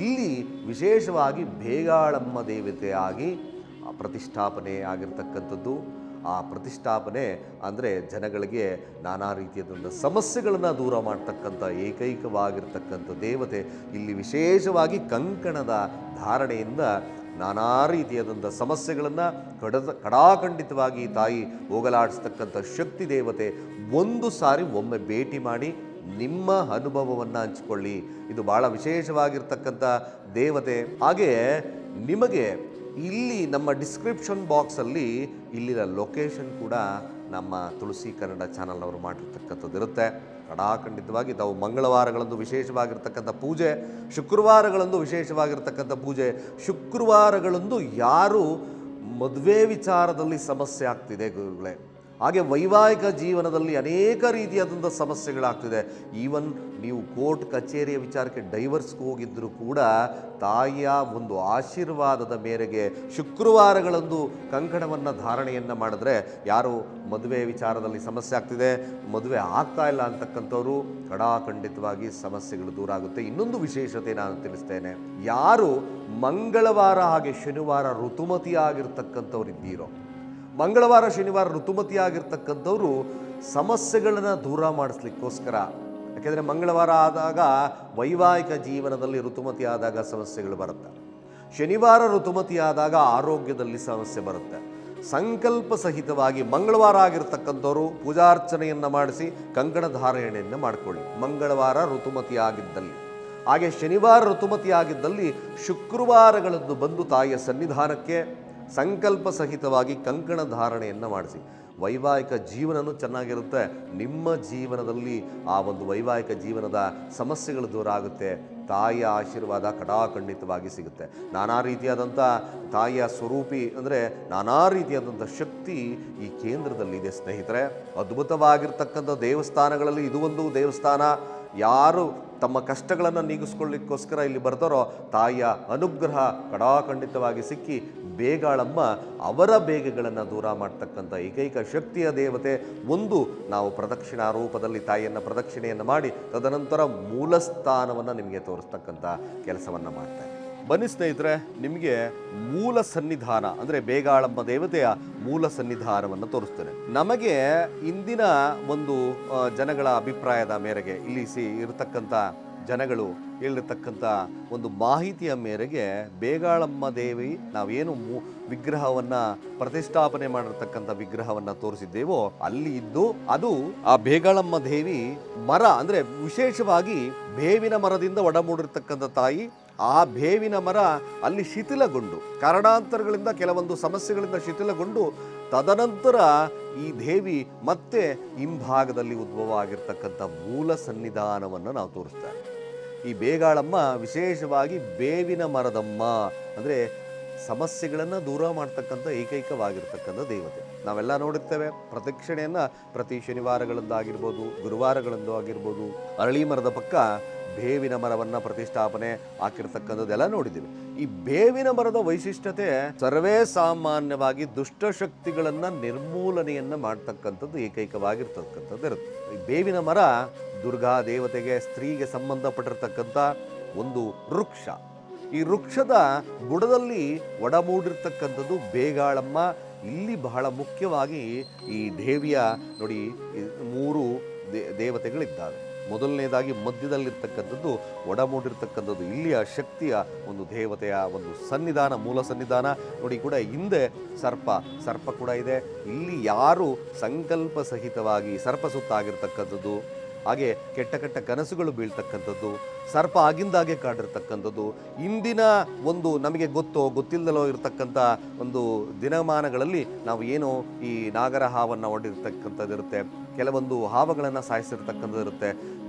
ಇಲ್ಲಿ ವಿಶೇಷವಾಗಿ ಬೇಗಾಳಮ್ಮ ದೇವತೆಯಾಗಿ ಪ್ರತಿಷ್ಠಾಪನೆ ಆಗಿರ್ತಕ್ಕಂಥದ್ದು. ಆ ಪ್ರತಿಷ್ಠಾಪನೆ ಅಂದರೆ ಜನಗಳಿಗೆ ನಾನಾ ರೀತಿಯಾದಂಥ ಸಮಸ್ಯೆಗಳನ್ನು ದೂರ ಮಾಡ್ತಕ್ಕಂಥ ಏಕೈಕವಾಗಿರ್ತಕ್ಕಂಥ ದೇವತೆ. ಇಲ್ಲಿ ವಿಶೇಷವಾಗಿ ಕಂಕಣದ ಧಾರಣೆಯಿಂದ ನಾನಾ ರೀತಿಯಾದಂಥ ಸಮಸ್ಯೆಗಳನ್ನು ಕಡಾಖಂಡಿತವಾಗಿ ತಾಯಿ ಹೋಗಲಾಡಿಸ್ತಕ್ಕಂಥ ಶಕ್ತಿ ದೇವತೆ. ಒಂದು ಸಾರಿ ಒಮ್ಮೆ ಭೇಟಿ ಮಾಡಿ ನಿಮ್ಮ ಅನುಭವವನ್ನು ಹಂಚಿಕೊಳ್ಳಿ. ಇದು ಭಾಳ ವಿಶೇಷವಾಗಿರ್ತಕ್ಕಂಥ ದೇವತೆ. ಹಾಗೆ ನಿಮಗೆ ಇಲ್ಲಿ ನಮ್ಮ ಡಿಸ್ಕ್ರಿಪ್ಷನ್ ಬಾಕ್ಸಲ್ಲಿ ಇಲ್ಲಿನ ಲೊಕೇಶನ್ ಕೂಡ ನಮ್ಮ ತುಳಸಿ ಕನ್ನಡ ಚಾನಲ್ನವರು ಮಾಡಿರ್ತಕ್ಕಂಥದ್ದು ಇರುತ್ತೆ. ಕಡಾಖಂಡಿತವಾಗಿ ತಾವು ಮಂಗಳವಾರಗಳಂದು ವಿಶೇಷವಾಗಿರ್ತಕ್ಕಂಥ ಪೂಜೆ, ಶುಕ್ರವಾರಗಳಂದು ವಿಶೇಷವಾಗಿರ್ತಕ್ಕಂಥ ಪೂಜೆ. ಶುಕ್ರವಾರಗಳಂದು ಯಾರು ಮದುವೆ ವಿಚಾರದಲ್ಲಿ ಸಮಸ್ಯೆ ಆಗ್ತಿದೆ ಗುರುಗಳೇ, ಹಾಗೆ ವೈವಾಹಿಕ ಜೀವನದಲ್ಲಿ ಅನೇಕ ರೀತಿಯಾದಂಥ ಸಮಸ್ಯೆಗಳಾಗ್ತಿದೆ, ಈವನ್ ನೀವು ಕೋರ್ಟ್ ಕಚೇರಿಯ ವಿಚಾರಕ್ಕೆ ಡೈವರ್ಸ್ಗೆ ಹೋಗಿದ್ದರೂ ಕೂಡ ತಾಯಿಯ ಒಂದು ಆಶೀರ್ವಾದದ ಮೇರೆಗೆ ಶುಕ್ರವಾರಗಳಂದು ಕಂಕಣವನ್ನು ಧಾರಣೆಯನ್ನು ಮಾಡಿದ್ರೆ ಯಾರು ಮದುವೆ ವಿಚಾರದಲ್ಲಿ ಸಮಸ್ಯೆ ಆಗ್ತಿದೆ, ಮದುವೆ ಆಗ್ತಾ ಇಲ್ಲ ಅಂತಕ್ಕಂಥವ್ರು ಕಡಾಖಂಡಿತವಾಗಿ ಸಮಸ್ಯೆಗಳು ದೂರ ಆಗುತ್ತೆ. ಇನ್ನೊಂದು ವಿಶೇಷತೆ ನಾನು ತಿಳಿಸ್ತೇನೆ, ಯಾರು ಮಂಗಳವಾರ ಹಾಗೆ ಶನಿವಾರ ಋತುಮತಿ ಆಗಿರ್ತಕ್ಕಂಥವ್ರು ಇದ್ದೀರೋ, ಮಂಗಳವಾರ ಶನಿವಾರ ಋತುಮತಿ ಆಗಿರ್ತಕ್ಕಂಥವ್ರು ಸಮಸ್ಯೆಗಳನ್ನು ದೂರ ಮಾಡಿಸ್ಲಿಕ್ಕೋಸ್ಕರ, ಯಾಕೆಂದರೆ ಮಂಗಳವಾರ ಆದಾಗ ವೈವಾಹಿಕ ಜೀವನದಲ್ಲಿ ಋತುಮತಿ ಆದಾಗ ಸಮಸ್ಯೆಗಳು ಬರುತ್ತೆ, ಶನಿವಾರ ಋತುಮತಿ ಆದಾಗ ಆರೋಗ್ಯದಲ್ಲಿ ಸಮಸ್ಯೆ ಬರುತ್ತೆ. ಸಂಕಲ್ಪ ಸಹಿತವಾಗಿ ಮಂಗಳವಾರ ಆಗಿರ್ತಕ್ಕಂಥವ್ರು ಪೂಜಾರ್ಚನೆಯನ್ನು ಮಾಡಿಸಿ ಕಂಕಣ ಧಾರಣೆಯನ್ನು ಮಾಡಿಕೊಳ್ಳಿ ಮಂಗಳವಾರ ಋತುಮತಿ ಆಗಿದ್ದಲ್ಲಿ. ಹಾಗೆ ಶನಿವಾರ ಋತುಮತಿ ಆಗಿದ್ದಲ್ಲಿ ಶುಕ್ರವಾರಗಳದ್ದು ಬಂದು ತಾಯಿಯ ಸನ್ನಿಧಾನಕ್ಕೆ ಸಂಕಲ್ಪ ಸಹಿತವಾಗಿ ಕಂಕಣ ಧಾರಣೆಯನ್ನು ಮಾಡಿಸಿ. ವೈವಾಹಿಕ ಜೀವನವೂ ಚೆನ್ನಾಗಿರುತ್ತೆ, ನಿಮ್ಮ ಜೀವನದಲ್ಲಿ ಆ ಒಂದು ವೈವಾಹಿಕ ಜೀವನದ ಸಮಸ್ಯೆಗಳು ದೂರ ಆಗುತ್ತೆ, ತಾಯಿಯ ಆಶೀರ್ವಾದ ಕಡಾಖಂಡಿತವಾಗಿ ಸಿಗುತ್ತೆ. ನಾನಾ ರೀತಿಯಾದಂಥ ತಾಯಿಯ ಸ್ವರೂಪಿ ಅಂದರೆ ನಾನಾ ರೀತಿಯಾದಂಥ ಶಕ್ತಿ ಈ ಕೇಂದ್ರದಲ್ಲಿದೆ ಸ್ನೇಹಿತರೆ. ಅದ್ಭುತವಾಗಿರ್ತಕ್ಕಂಥ ದೇವಸ್ಥಾನಗಳಲ್ಲಿ ಇದು ಒಂದು ದೇವಸ್ಥಾನ. ಯಾರು ತಮ್ಮ ಕಷ್ಟಗಳನ್ನು ನೀಗಿಸ್ಕೊಳ್ಳಿಕ್ಕೋಸ್ಕರ ಇಲ್ಲಿ ಬರ್ತಾರೋ ತಾಯಿಯ ಅನುಗ್ರಹ ಕಡಾಖಂಡಿತವಾಗಿ ಸಿಕ್ಕಿ ಬೇಗಾಳಮ್ಮ ಅವರ ಬೇಗಗಳನ್ನು ದೂರ ಮಾಡ್ತಕ್ಕಂಥ ಏಕೈಕ ಶಕ್ತಿಯ ದೇವತೆ. ಒಂದು ನಾವು ಪ್ರದಕ್ಷಿಣಾ ರೂಪದಲ್ಲಿ ತಾಯಿಯನ್ನು ಪ್ರದಕ್ಷಿಣೆಯನ್ನು ಮಾಡಿ ತದನಂತರ ಮೂಲ ಸ್ಥಾನವನ್ನು ನಿಮಗೆ ತೋರಿಸ್ತಕ್ಕಂಥ ಕೆಲಸವನ್ನು ಮಾಡ್ತಾರೆ. ಬನ್ನಿ ಸ್ನೇಹಿತರೆ, ನಿಮಗೆ ಮೂಲ ಸನ್ನಿಧಾನ ಅಂದರೆ ಬೇಗಾಳಮ್ಮ ದೇವತೆಯ ಮೂಲ ಸನ್ನಿಧಾನವನ್ನು ತೋರಿಸ್ತೇನೆ. ನಮಗೆ ಇಂದಿನ ಒಂದು ಜನಗಳ ಅಭಿಪ್ರಾಯದ ಮೇರೆಗೆ, ಇಲ್ಲಿ ಇರತಕ್ಕಂಥ ಜನಗಳು ಹೇಳಿರ್ತಕ್ಕಂಥ ಒಂದು ಮಾಹಿತಿಯ ಮೇರೆಗೆ ಬೇಗಾಳಮ್ಮ ದೇವಿ ನಾವೇನು ವಿಗ್ರಹವನ್ನು ಪ್ರತಿಷ್ಠಾಪನೆ ಮಾಡಿರ್ತಕ್ಕಂಥ ವಿಗ್ರಹವನ್ನು ತೋರಿಸಿದ್ದೇವೋ ಅಲ್ಲಿ ಇದ್ದು ಅದು ಆ ಬೇಗಾಳಮ್ಮ ದೇವಿ ಮರ ಅಂದರೆ ವಿಶೇಷವಾಗಿ ಬೇವಿನ ಮರದಿಂದ ಒಡಮೂಡಿರ್ತಕ್ಕಂಥ ತಾಯಿ. ಆ ಬೇವಿನ ಮರ ಅಲ್ಲಿ ಶಿಥಿಲಗೊಂಡು ಕಾರಣಾಂತರಗಳಿಂದ ಕೆಲವೊಂದು ಸಮಸ್ಯೆಗಳಿಂದ ಶಿಥಿಲಗೊಂಡು ತದನಂತರ ಈ ದೇವಿ ಮತ್ತೆ ಹಿಂಭಾಗದಲ್ಲಿ ಉದ್ಭವ ಆಗಿರ್ತಕ್ಕಂಥ ಮೂಲ ಸನ್ನಿಧಾನವನ್ನು ನಾವು ತೋರಿಸ್ತಾರೆ. ಈ ಬೇಗಾಳಮ್ಮ ವಿಶೇಷವಾಗಿ ಬೇವಿನ ಮರದಮ್ಮ ಅಂದರೆ ಸಮಸ್ಯೆಗಳನ್ನು ದೂರ ಮಾಡ್ತಕ್ಕಂಥ ಏಕೈಕವಾಗಿರ್ತಕ್ಕಂಥ ದೇವತೆ. ನಾವೆಲ್ಲ ನೋಡಿರ್ತೇವೆ ಪ್ರದಕ್ಷಿಣೆಯನ್ನು ಪ್ರತಿ ಶನಿವಾರಗಳಂದು ಆಗಿರ್ಬೋದು, ಗುರುವಾರಗಳಂದು ಆಗಿರ್ಬೋದು, ಅರಳಿ ಮರದ ಪಕ್ಕ ಬೇವಿನ ಮರವನ್ನು ಪ್ರತಿಷ್ಠಾಪನೆ ಹಾಕಿರ್ತಕ್ಕಂಥದ್ದೆಲ್ಲ ನೋಡಿದ್ದೀವಿ. ಈ ಬೇವಿನ ಮರದ ವೈಶಿಷ್ಟ್ಯತೆ ಸರ್ವೇ ಸಾಮಾನ್ಯವಾಗಿ ದುಷ್ಟಶಕ್ತಿಗಳನ್ನು ನಿರ್ಮೂಲನೆಯನ್ನು ಮಾಡ್ತಕ್ಕಂಥದ್ದು ಏಕೈಕವಾಗಿರ್ತಕ್ಕಂಥದ್ದು ಇರುತ್ತೆ. ಈ ಬೇವಿನ ಮರ ದುರ್ಗಾ ದೇವತೆಗೆ ಸ್ತ್ರೀಗೆ ಸಂಬಂಧಪಟ್ಟಿರ್ತಕ್ಕಂಥ ಒಂದು ವೃಕ್ಷ. ಈ ವೃಕ್ಷದ ಬುಡದಲ್ಲಿ ಒಡಮೂಡಿರ್ತಕ್ಕಂಥದ್ದು ಬೇಗಾಳಮ್ಮ. ಇಲ್ಲಿ ಬಹಳ ಮುಖ್ಯವಾಗಿ ಈ ದೇವಿಯ ನೋಡಿ ಮೂರು ದೇವತೆಗಳಿದ್ದಾವೆ. ಮೊದಲನೇದಾಗಿ ಮಧ್ಯದಲ್ಲಿರ್ತಕ್ಕಂಥದ್ದು ಒಡಮೂಡಿರ್ತಕ್ಕಂಥದ್ದು ಇಲ್ಲಿಯ ಶಕ್ತಿಯ ಒಂದು ದೇವತೆಯ ಒಂದು ಸನ್ನಿಧಾನ, ಮೂಲ ಸನ್ನಿಧಾನ. ನೋಡಿ ಕೂಡ ಹಿಂದೆ ಸರ್ಪ ಕೂಡ ಇದೆ. ಇಲ್ಲಿ ಯಾರು ಸಂಕಲ್ಪ ಸಹಿತವಾಗಿ ಸರ್ಪ ಸುತ್ತಾಗಿರ್ತಕ್ಕಂಥದ್ದು, ಹಾಗೆ ಕೆಟ್ಟ ಕನಸುಗಳು ಬೀಳ್ತಕ್ಕಂಥದ್ದು, ಸರ್ಪ ಆಗಿಂದಾಗೆ ಕಾಡಿರ್ತಕ್ಕಂಥದ್ದು, ಇಂದಿನ ಒಂದು ನಮಗೆ ಗೊತ್ತಿಲ್ಲದಲೋ ಇರತಕ್ಕಂಥ ಒಂದು ದಿನಮಾನಗಳಲ್ಲಿ ನಾವು ಏನು ಈ ನಾಗರ ಹಾವನ್ನು ಹೊಡೆದಿರ್ತಕ್ಕಂಥದ್ದಿರುತ್ತೆ, ಕೆಲವೊಂದು ಹಾವುಗಳನ್ನು ಸಾಯಿಸಿರ್ತಕ್ಕಂಥದ್ದಿರುತ್ತೆ.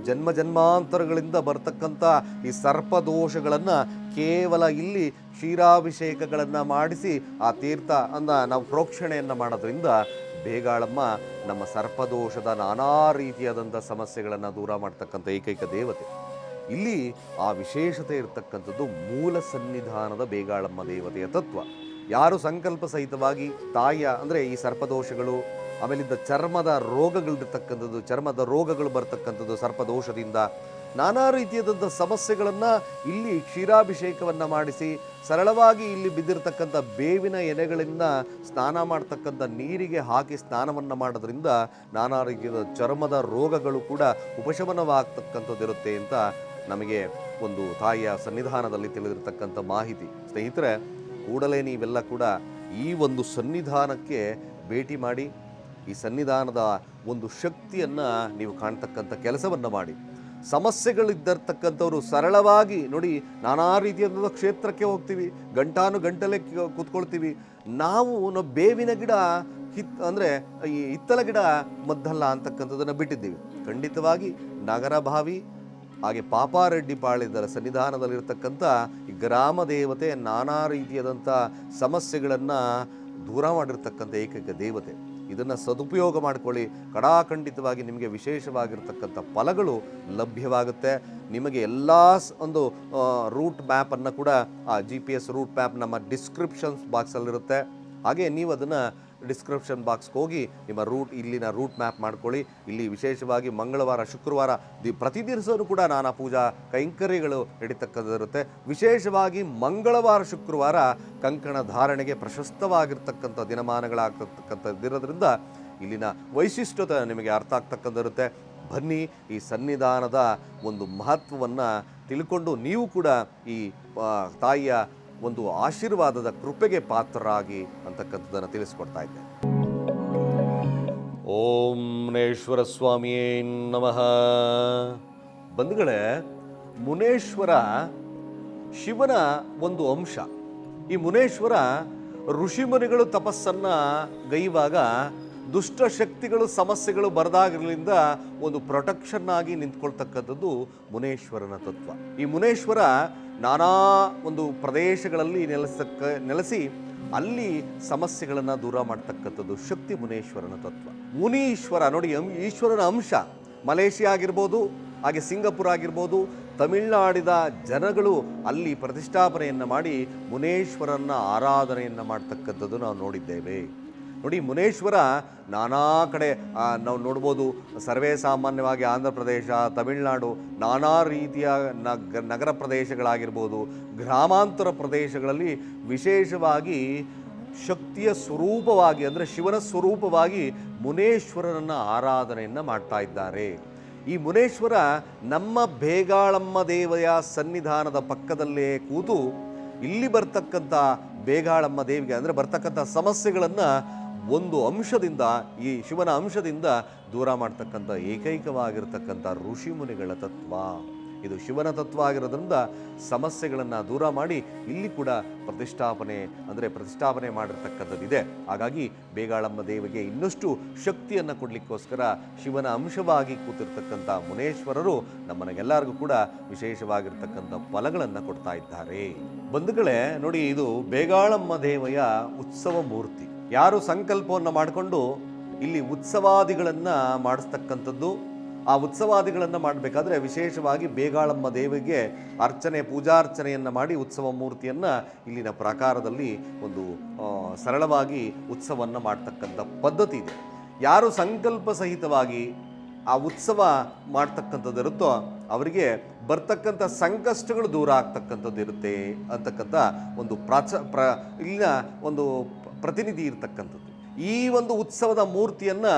ಜನ್ಮಾಂತರಗಳಿಂದ ಬರ್ತಕ್ಕಂಥ ಈ ಸರ್ಪದೋಷಗಳನ್ನು ಕೇವಲ ಇಲ್ಲಿ ಕ್ಷೀರಾಭಿಷೇಕಗಳನ್ನು ಮಾಡಿಸಿ ಆ ತೀರ್ಥ ನಾವು ಪ್ರೋಕ್ಷಣೆಯನ್ನು ಮಾಡೋದ್ರಿಂದ ಬೇಗಾಳಮ್ಮ ನಮ್ಮ ಸರ್ಪದೋಷದ ನಾನಾ ರೀತಿಯಾದಂಥ ಸಮಸ್ಯೆಗಳನ್ನು ದೂರ ಮಾಡ್ತಕ್ಕಂಥ ಏಕೈಕ ದೇವತೆ. ಇಲ್ಲಿ ಆ ವಿಶೇಷತೆ ಇರತಕ್ಕಂಥದ್ದು ಮೂಲ ಸನ್ನಿಧಾನದ ಬೇಗಾಳಮ್ಮ ದೇವತೆಯ ತತ್ವ. ಯಾರು ಸಂಕಲ್ಪ ಸಹಿತವಾಗಿ ತಾಯಿಯ ಅಂದರೆ ಈ ಸರ್ಪದೋಷಗಳು, ಆಮೇಲಿಂದ ಚರ್ಮದ ರೋಗಗಳಿರ್ತಕ್ಕಂಥದ್ದು, ಚರ್ಮದ ರೋಗಗಳು ಬರ್ತಕ್ಕಂಥದ್ದು ಸರ್ಪದೋಷದಿಂದ, ನಾನಾ ರೀತಿಯಾದಂಥ ಸಮಸ್ಯೆಗಳನ್ನು ಇಲ್ಲಿ ಕ್ಷೀರಾಭಿಷೇಕವನ್ನು ಮಾಡಿಸಿ ಸರಳವಾಗಿ ಇಲ್ಲಿ ಬಿದ್ದಿರತಕ್ಕಂಥ ಬೇವಿನ ಎಲೆಗಳಿಂದ ಸ್ನಾನ ಮಾಡ್ತಕ್ಕಂಥ ನೀರಿಗೆ ಹಾಕಿ ಸ್ನಾನವನ್ನು ಮಾಡೋದ್ರಿಂದ ನಾನಾ ರೀತಿಯಾದ ಚರ್ಮದ ರೋಗಗಳು ಕೂಡ ಉಪಶಮನವಾಗ್ತಕ್ಕಂಥದ್ದಿರುತ್ತೆ ಅಂತ ನಮಗೆ ಒಂದು ತಾಯಿಯ ಸನ್ನಿಧಾನದಲ್ಲಿ ತಿಳಿದಿರ್ತಕ್ಕಂಥ ಮಾಹಿತಿ. ಸ್ನೇಹಿತರೆ, ಕೂಡಲೇ ನೀವೆಲ್ಲ ಕೂಡ ಈ ಒಂದು ಸನ್ನಿಧಾನಕ್ಕೆ ಭೇಟಿ ಮಾಡಿ ಈ ಸನ್ನಿಧಾನದ ಒಂದು ಶಕ್ತಿಯನ್ನು ನೀವು ಕಾಣ್ತಕ್ಕಂಥ ಕೆಲಸವನ್ನು ಮಾಡಿ. ಸಮಸ್ಯೆಗಳಿದ್ದಿರ್ತಕ್ಕಂಥವ್ರು ಸರಳವಾಗಿ ನೋಡಿ, ನಾನಾ ರೀತಿಯಾದ ಕ್ಷೇತ್ರಕ್ಕೆ ಹೋಗ್ತೀವಿ, ಗಂಟಲೆ ಕೂತ್ಕೊಳ್ತೀವಿ. ನಾವು ಬೇವಿನ ಗಿಡ ಅಂದರೆ ಈ ಹಿತ್ತಲ ಗಿಡ ಮದ್ದಲ್ಲ ಅಂತಕ್ಕಂಥದ್ದನ್ನು ಬಿಟ್ಟಿದ್ದೀವಿ. ಖಂಡಿತವಾಗಿ ನಗರಭಾವಿ ಹಾಗೆ ಪಾಪಾರೆಡ್ಡಿ ಪಾಳ್ಯದ ಸನ್ನಿಧಾನದಲ್ಲಿರ್ತಕ್ಕಂಥ ಈ ಗ್ರಾಮ ದೇವತೆ ನಾನಾ ರೀತಿಯಾದಂಥ ಸಮಸ್ಯೆಗಳನ್ನು ದೂರ ಮಾಡಿರ್ತಕ್ಕಂಥ ಏಕೈಕ ದೇವತೆ. ಇದನ್ನು ಸದುಪಯೋಗ ಮಾಡಿಕೊಳ್ಳಿ. ಕಡಾಖಂಡಿತವಾಗಿ ನಿಮಗೆ ವಿಶೇಷವಾಗಿರ್ತಕ್ಕಂಥ ಫಲಗಳು ಲಭ್ಯವಾಗುತ್ತೆ. ನಿಮಗೆ ಎಲ್ಲ ಒಂದು ರೂಟ್ ಮ್ಯಾಪನ್ನು ಕೂಡ ಆ GPS ರೂಟ್ ಮ್ಯಾಪ್ ನಮ್ಮ ಡಿಸ್ಕ್ರಿಪ್ಷನ್ಸ್ ಬಾಕ್ಸಲ್ಲಿರುತ್ತೆ. ಹಾಗೆ ನೀವು ಅದನ್ನು ಡಿಸ್ಕ್ರಿಪ್ಷನ್ ಬಾಕ್ಸ್ಗೆ ಹೋಗಿ ನಿಮ್ಮ ಇಲ್ಲಿನ ರೂಟ್ ಮ್ಯಾಪ್ ಮಾಡ್ಕೊಳ್ಳಿ. ಇಲ್ಲಿ ವಿಶೇಷವಾಗಿ ಮಂಗಳವಾರ, ಶುಕ್ರವಾರ ಪ್ರತಿ ದಿವಸವೂ ಕೂಡ ನಾನಾ ಪೂಜಾ ಕೈಂಕರ್ಯಗಳು ನಡೀತಕ್ಕಂಥದ್ದಿರುತ್ತೆ. ವಿಶೇಷವಾಗಿ ಮಂಗಳವಾರ, ಶುಕ್ರವಾರ ಕಂಕಣ ಧಾರಣೆಗೆ ಪ್ರಶಸ್ತವಾಗಿರ್ತಕ್ಕಂಥ ದಿನಮಾನಗಳಾಗ್ತಕ್ಕಂಥದ್ದಿರೋದ್ರಿಂದ ಇಲ್ಲಿನ ವೈಶಿಷ್ಟ್ಯತೆ ನಿಮಗೆ ಅರ್ಥ ಆಗ್ತಕ್ಕಂಥದ್ದಿರುತ್ತೆ. ಬನ್ನಿ, ಈ ಸನ್ನಿಧಾನದ ಒಂದು ಮಹತ್ವವನ್ನು ತಿಳ್ಕೊಂಡು ನೀವು ಕೂಡ ಈ ತಾಯಿಯ ಒಂದು ಆಶೀರ್ವಾದದ ಕೃಪೆಗೆ ಪಾತ್ರರಾಗಿ ಅಂತಕ್ಕಂಥದ್ದನ್ನು ತಿಳಿಸ್ಕೊಡ್ತಾ ಇದ್ದೆ. ಓಂ ಮುನೇಶ್ವರ ಸ್ವಾಮಿಯೇ ನಮಃ. ಬಂಧುಗಳೇ, ಮುನೇಶ್ವರ ಶಿವನ ಒಂದು ಅಂಶ. ಈ ಮುನೇಶ್ವರ ಋಷಿಮುನಿಗಳು ತಪಸ್ಸನ್ನು ಗೈಯುವಾಗ ದುಷ್ಟ ಶಕ್ತಿಗಳು, ಸಮಸ್ಯೆಗಳು ಬರದಾಗಿರಲಿಂದ ಒಂದು ಪ್ರೊಟೆಕ್ಷನ್ ಆಗಿ ನಿಂತ್ಕೊಳ್ತಕ್ಕಂಥದ್ದು ಮುನೇಶ್ವರನ ತತ್ವ. ಈ ಮುನೇಶ್ವರ ನಾನಾ ಒಂದು ಪ್ರದೇಶಗಳಲ್ಲಿ ನೆಲೆಸಿ ಅಲ್ಲಿ ಸಮಸ್ಯೆಗಳನ್ನು ದೂರ ಮಾಡ್ತಕ್ಕಂಥದ್ದು ಶಕ್ತಿ ಮುನೇಶ್ವರನ ತತ್ವ. ಮುನೀಶ್ವರ ನೋಡಿ, ಈಶ್ವರನ ಅಂಶ. ಮಲೇಷಿಯಾ ಆಗಿರ್ಬೋದು, ಹಾಗೆ ಸಿಂಗಪುರ ಆಗಿರ್ಬೋದು, ತಮಿಳುನಾಡಿನ ಜನಗಳು ಅಲ್ಲಿ ಪ್ರತಿಷ್ಠಾಪನೆಯನ್ನು ಮಾಡಿ ಮುನೇಶ್ವರನ ಆರಾಧನೆಯನ್ನು ಮಾಡ್ತಕ್ಕಂಥದ್ದು ನಾವು ನೋಡಿದ್ದೇವೆ. ನೋಡಿ, ಮುನೇಶ್ವರ ನಾನಾ ಕಡೆ ನಾವು ನೋಡ್ಬೋದು. ಸರ್ವೇ ಸಾಮಾನ್ಯವಾಗಿ ಆಂಧ್ರ ಪ್ರದೇಶ, ತಮಿಳುನಾಡು, ನಾನಾ ರೀತಿಯ ನಗರ ಪ್ರದೇಶಗಳಾಗಿರ್ಬೋದು, ಗ್ರಾಮಾಂತರ ಪ್ರದೇಶಗಳಲ್ಲಿ ವಿಶೇಷವಾಗಿ ಶಕ್ತಿಯ ಸ್ವರೂಪವಾಗಿ ಅಂದರೆ ಶಿವನ ಸ್ವರೂಪವಾಗಿ ಮುನೇಶ್ವರನನ್ನು ಆರಾಧನೆಯನ್ನು ಮಾಡ್ತಾ ಇದ್ದಾರೆ. ಈ ಮುನೇಶ್ವರ ನಮ್ಮ ಬೇಗಾಳಮ್ಮ ದೇವಿಯ ಸನ್ನಿಧಾನದ ಪಕ್ಕದಲ್ಲೇ ಕೂತು ಇಲ್ಲಿ ಬರ್ತಕ್ಕಂಥ ಬೇಗಾಳಮ್ಮ ದೇವಿಗೆ ಅಂದರೆ ಬರ್ತಕ್ಕಂಥ ಸಮಸ್ಯೆಗಳನ್ನು ಒಂದು ಅಂಶದಿಂದ, ಈ ಶಿವನ ಅಂಶದಿಂದ ದೂರ ಮಾಡ್ತಕ್ಕಂಥ ಏಕೈಕವಾಗಿರ್ತಕ್ಕಂಥ ಋಷಿ ಮುನಿಗಳ ತತ್ವ. ಇದು ಶಿವನ ತತ್ವ ಆಗಿರೋದ್ರಿಂದ ಸಮಸ್ಯೆಗಳನ್ನು ದೂರ ಮಾಡಿ ಇಲ್ಲಿ ಕೂಡ ಪ್ರತಿಷ್ಠಾಪನೆ ಮಾಡಿರ್ತಕ್ಕಂಥದ್ದಿದೆ. ಹಾಗಾಗಿ ಬೇಗಾಳಮ್ಮ ದೇವಿಗೆ ಇನ್ನಷ್ಟು ಶಕ್ತಿಯನ್ನು ಕೊಡಲಿಕ್ಕೋಸ್ಕರ ಶಿವನ ಅಂಶವಾಗಿ ಕೂತಿರ್ತಕ್ಕಂಥ ಮುನೇಶ್ವರರು ನಮ್ಮನೆಲ್ಲರಿಗೂ ಕೂಡ ವಿಶೇಷವಾಗಿರ್ತಕ್ಕಂಥ ಫಲಗಳನ್ನು ಕೊಡ್ತಾ ಇದ್ದಾರೆ. ಬಂಧುಗಳೇ ನೋಡಿ, ಇದು ಬೇಗಾಳಮ್ಮ ದೇವಿಯ ಉತ್ಸವ ಮೂರ್ತಿ. ಯಾರು ಸಂಕಲ್ಪವನ್ನು ಮಾಡಿಕೊಂಡು ಇಲ್ಲಿ ಉತ್ಸವಾದಿಗಳನ್ನು ಮಾಡಿಸ್ತಕ್ಕಂಥದ್ದು, ಆ ಉತ್ಸವಾದಿಗಳನ್ನು ಮಾಡಬೇಕಾದ್ರೆ ವಿಶೇಷವಾಗಿ ಬೇಗಾಳಮ್ಮ ದೇವಿಗೆ ಪೂಜಾರ್ಚನೆಯನ್ನು ಮಾಡಿ ಉತ್ಸವ ಮೂರ್ತಿಯನ್ನು ಇಲ್ಲಿನ ಪ್ರಾಕಾರದಲ್ಲಿ ಒಂದು ಸರಳವಾಗಿ ಉತ್ಸವವನ್ನು ಮಾಡ್ತಕ್ಕಂಥ ಪದ್ಧತಿ ಇದೆ. ಯಾರು ಸಂಕಲ್ಪ ಸಹಿತವಾಗಿ ಆ ಉತ್ಸವ ಮಾಡ್ತಕ್ಕಂಥದ್ದಿರುತ್ತೋ ಅವರಿಗೆ ಬರ್ತಕ್ಕಂಥ ಸಂಕಷ್ಟಗಳು ದೂರ ಆಗ್ತಕ್ಕಂಥದ್ದು ಇರುತ್ತೆ ಅಂತಕ್ಕಂಥ ಒಂದು ಇಲ್ಲಿನ ಒಂದು ಪ್ರತಿನಿಧಿ ಇರತಕ್ಕಂಥದ್ದು. ಈ ಒಂದು ಉತ್ಸವದ ಮೂರ್ತಿಯನ್ನು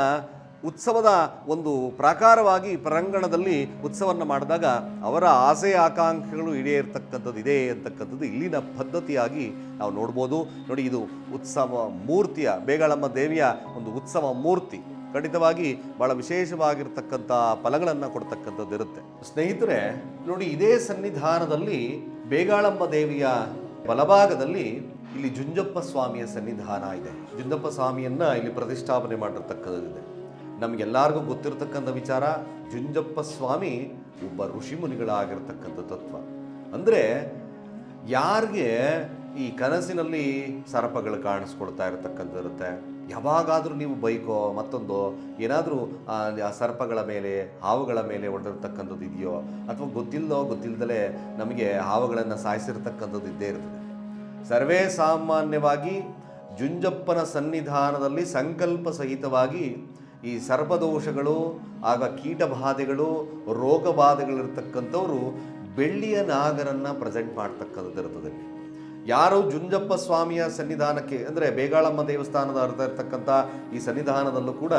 ಉತ್ಸವದ ಒಂದು ಪ್ರಾಕಾರವಾಗಿ ಪ್ರಾಂಗಣದಲ್ಲಿ ಉತ್ಸವವನ್ನು ಮಾಡಿದಾಗ ಅವರ ಆಸೆ ಆಕಾಂಕ್ಷೆಗಳು ಈಡೇರ್ತಕ್ಕಂಥದ್ದು ಇದೆ ಅಂತಕ್ಕಂಥದ್ದು ಇಲ್ಲಿನ ಪದ್ಧತಿಯಾಗಿ ನಾವು ನೋಡ್ಬೋದು. ನೋಡಿ, ಇದು ಉತ್ಸವ ಮೂರ್ತಿಯ ಬೇಗಾಳಮ್ಮ ದೇವಿಯ ಒಂದು ಉತ್ಸವ ಮೂರ್ತಿ ಖಂಡಿತವಾಗಿ ಬಹಳ ವಿಶೇಷವಾಗಿರ್ತಕ್ಕಂಥ ಫಲಗಳನ್ನು ಕೊಡ್ತಕ್ಕಂಥದ್ದು ಇರುತ್ತೆ. ಸ್ನೇಹಿತರೆ ನೋಡಿ, ಇದೇ ಸನ್ನಿಧಾನದಲ್ಲಿ ಬೇಗಾಳಮ್ಮ ದೇವಿಯ ಬಲಭಾಗದಲ್ಲಿ ಇಲ್ಲಿ ಜುಂಜಪ್ಪ ಸ್ವಾಮಿಯ ಸನ್ನಿಧಾನ ಇದೆ. ಜುಂಜಪ್ಪ ಸ್ವಾಮಿಯನ್ನು ಇಲ್ಲಿ ಪ್ರತಿಷ್ಠಾಪನೆ ಮಾಡಿರ್ತಕ್ಕಂಥದ್ದಿದೆ. ನಮಗೆಲ್ಲರಿಗೂ ಗೊತ್ತಿರತಕ್ಕಂಥ ವಿಚಾರ, ಜುಂಜಪ್ಪ ಸ್ವಾಮಿ ಒಬ್ಬ ಋಷಿಮುನಿಗಳಾಗಿರ್ತಕ್ಕಂಥ ತತ್ವ. ಅಂದರೆ ಯಾರಿಗೆ ಈ ಕನಸಿನಲ್ಲಿ ಸರ್ಪಗಳು ಕಾಣಿಸ್ಕೊಳ್ತಾ ಇರತಕ್ಕಂಥದ್ದಿರುತ್ತೆ, ಯಾವಾಗಾದರೂ ನೀವು ಬೈಕೋ ಮತ್ತೊಂದು ಏನಾದರೂ ಆ ಸರ್ಪಗಳ ಮೇಲೆ ಹಾವುಗಳ ಮೇಲೆ ಹೊಡೆದಿರ್ತಕ್ಕಂಥದ್ದು ಇದೆಯೋ, ಅಥವಾ ಗೊತ್ತಿಲ್ಲದಲೇ ನಮಗೆ ಹಾವುಗಳನ್ನು ಸಾಯಿಸಿರ್ತಕ್ಕಂಥದ್ದು ಇದ್ದೇ ಇರ್ತದೆ. ಸರ್ವೇ ಸಾಮಾನ್ಯವಾಗಿ ಜುಂಜಪ್ಪನ ಸನ್ನಿಧಾನದಲ್ಲಿ ಸಂಕಲ್ಪ ಸಹಿತವಾಗಿ ಈ ಸರ್ಪದೋಷಗಳು, ಆಗ ಕೀಟಬಾಧೆಗಳು, ರೋಗ ಬಾಧೆಗಳಿರ್ತಕ್ಕಂಥವ್ರು ಬೆಳ್ಳಿಯ ನಾಗರನ್ನು ಪ್ರೆಸೆಂಟ್ ಮಾಡ್ತಕ್ಕಂಥದ್ದು ಇರ್ತದೆ. ಯಾರು ಜುಂಜಪ್ಪ ಸ್ವಾಮಿಯ ಸನ್ನಿಧಾನಕ್ಕೆ ಅಂದರೆ ಬೇಗಾಳಮ್ಮ ದೇವಸ್ಥಾನದ ಅರ್ಥ ಇರ್ತಕ್ಕಂಥ ಈ ಸನ್ನಿಧಾನದಲ್ಲೂ ಕೂಡ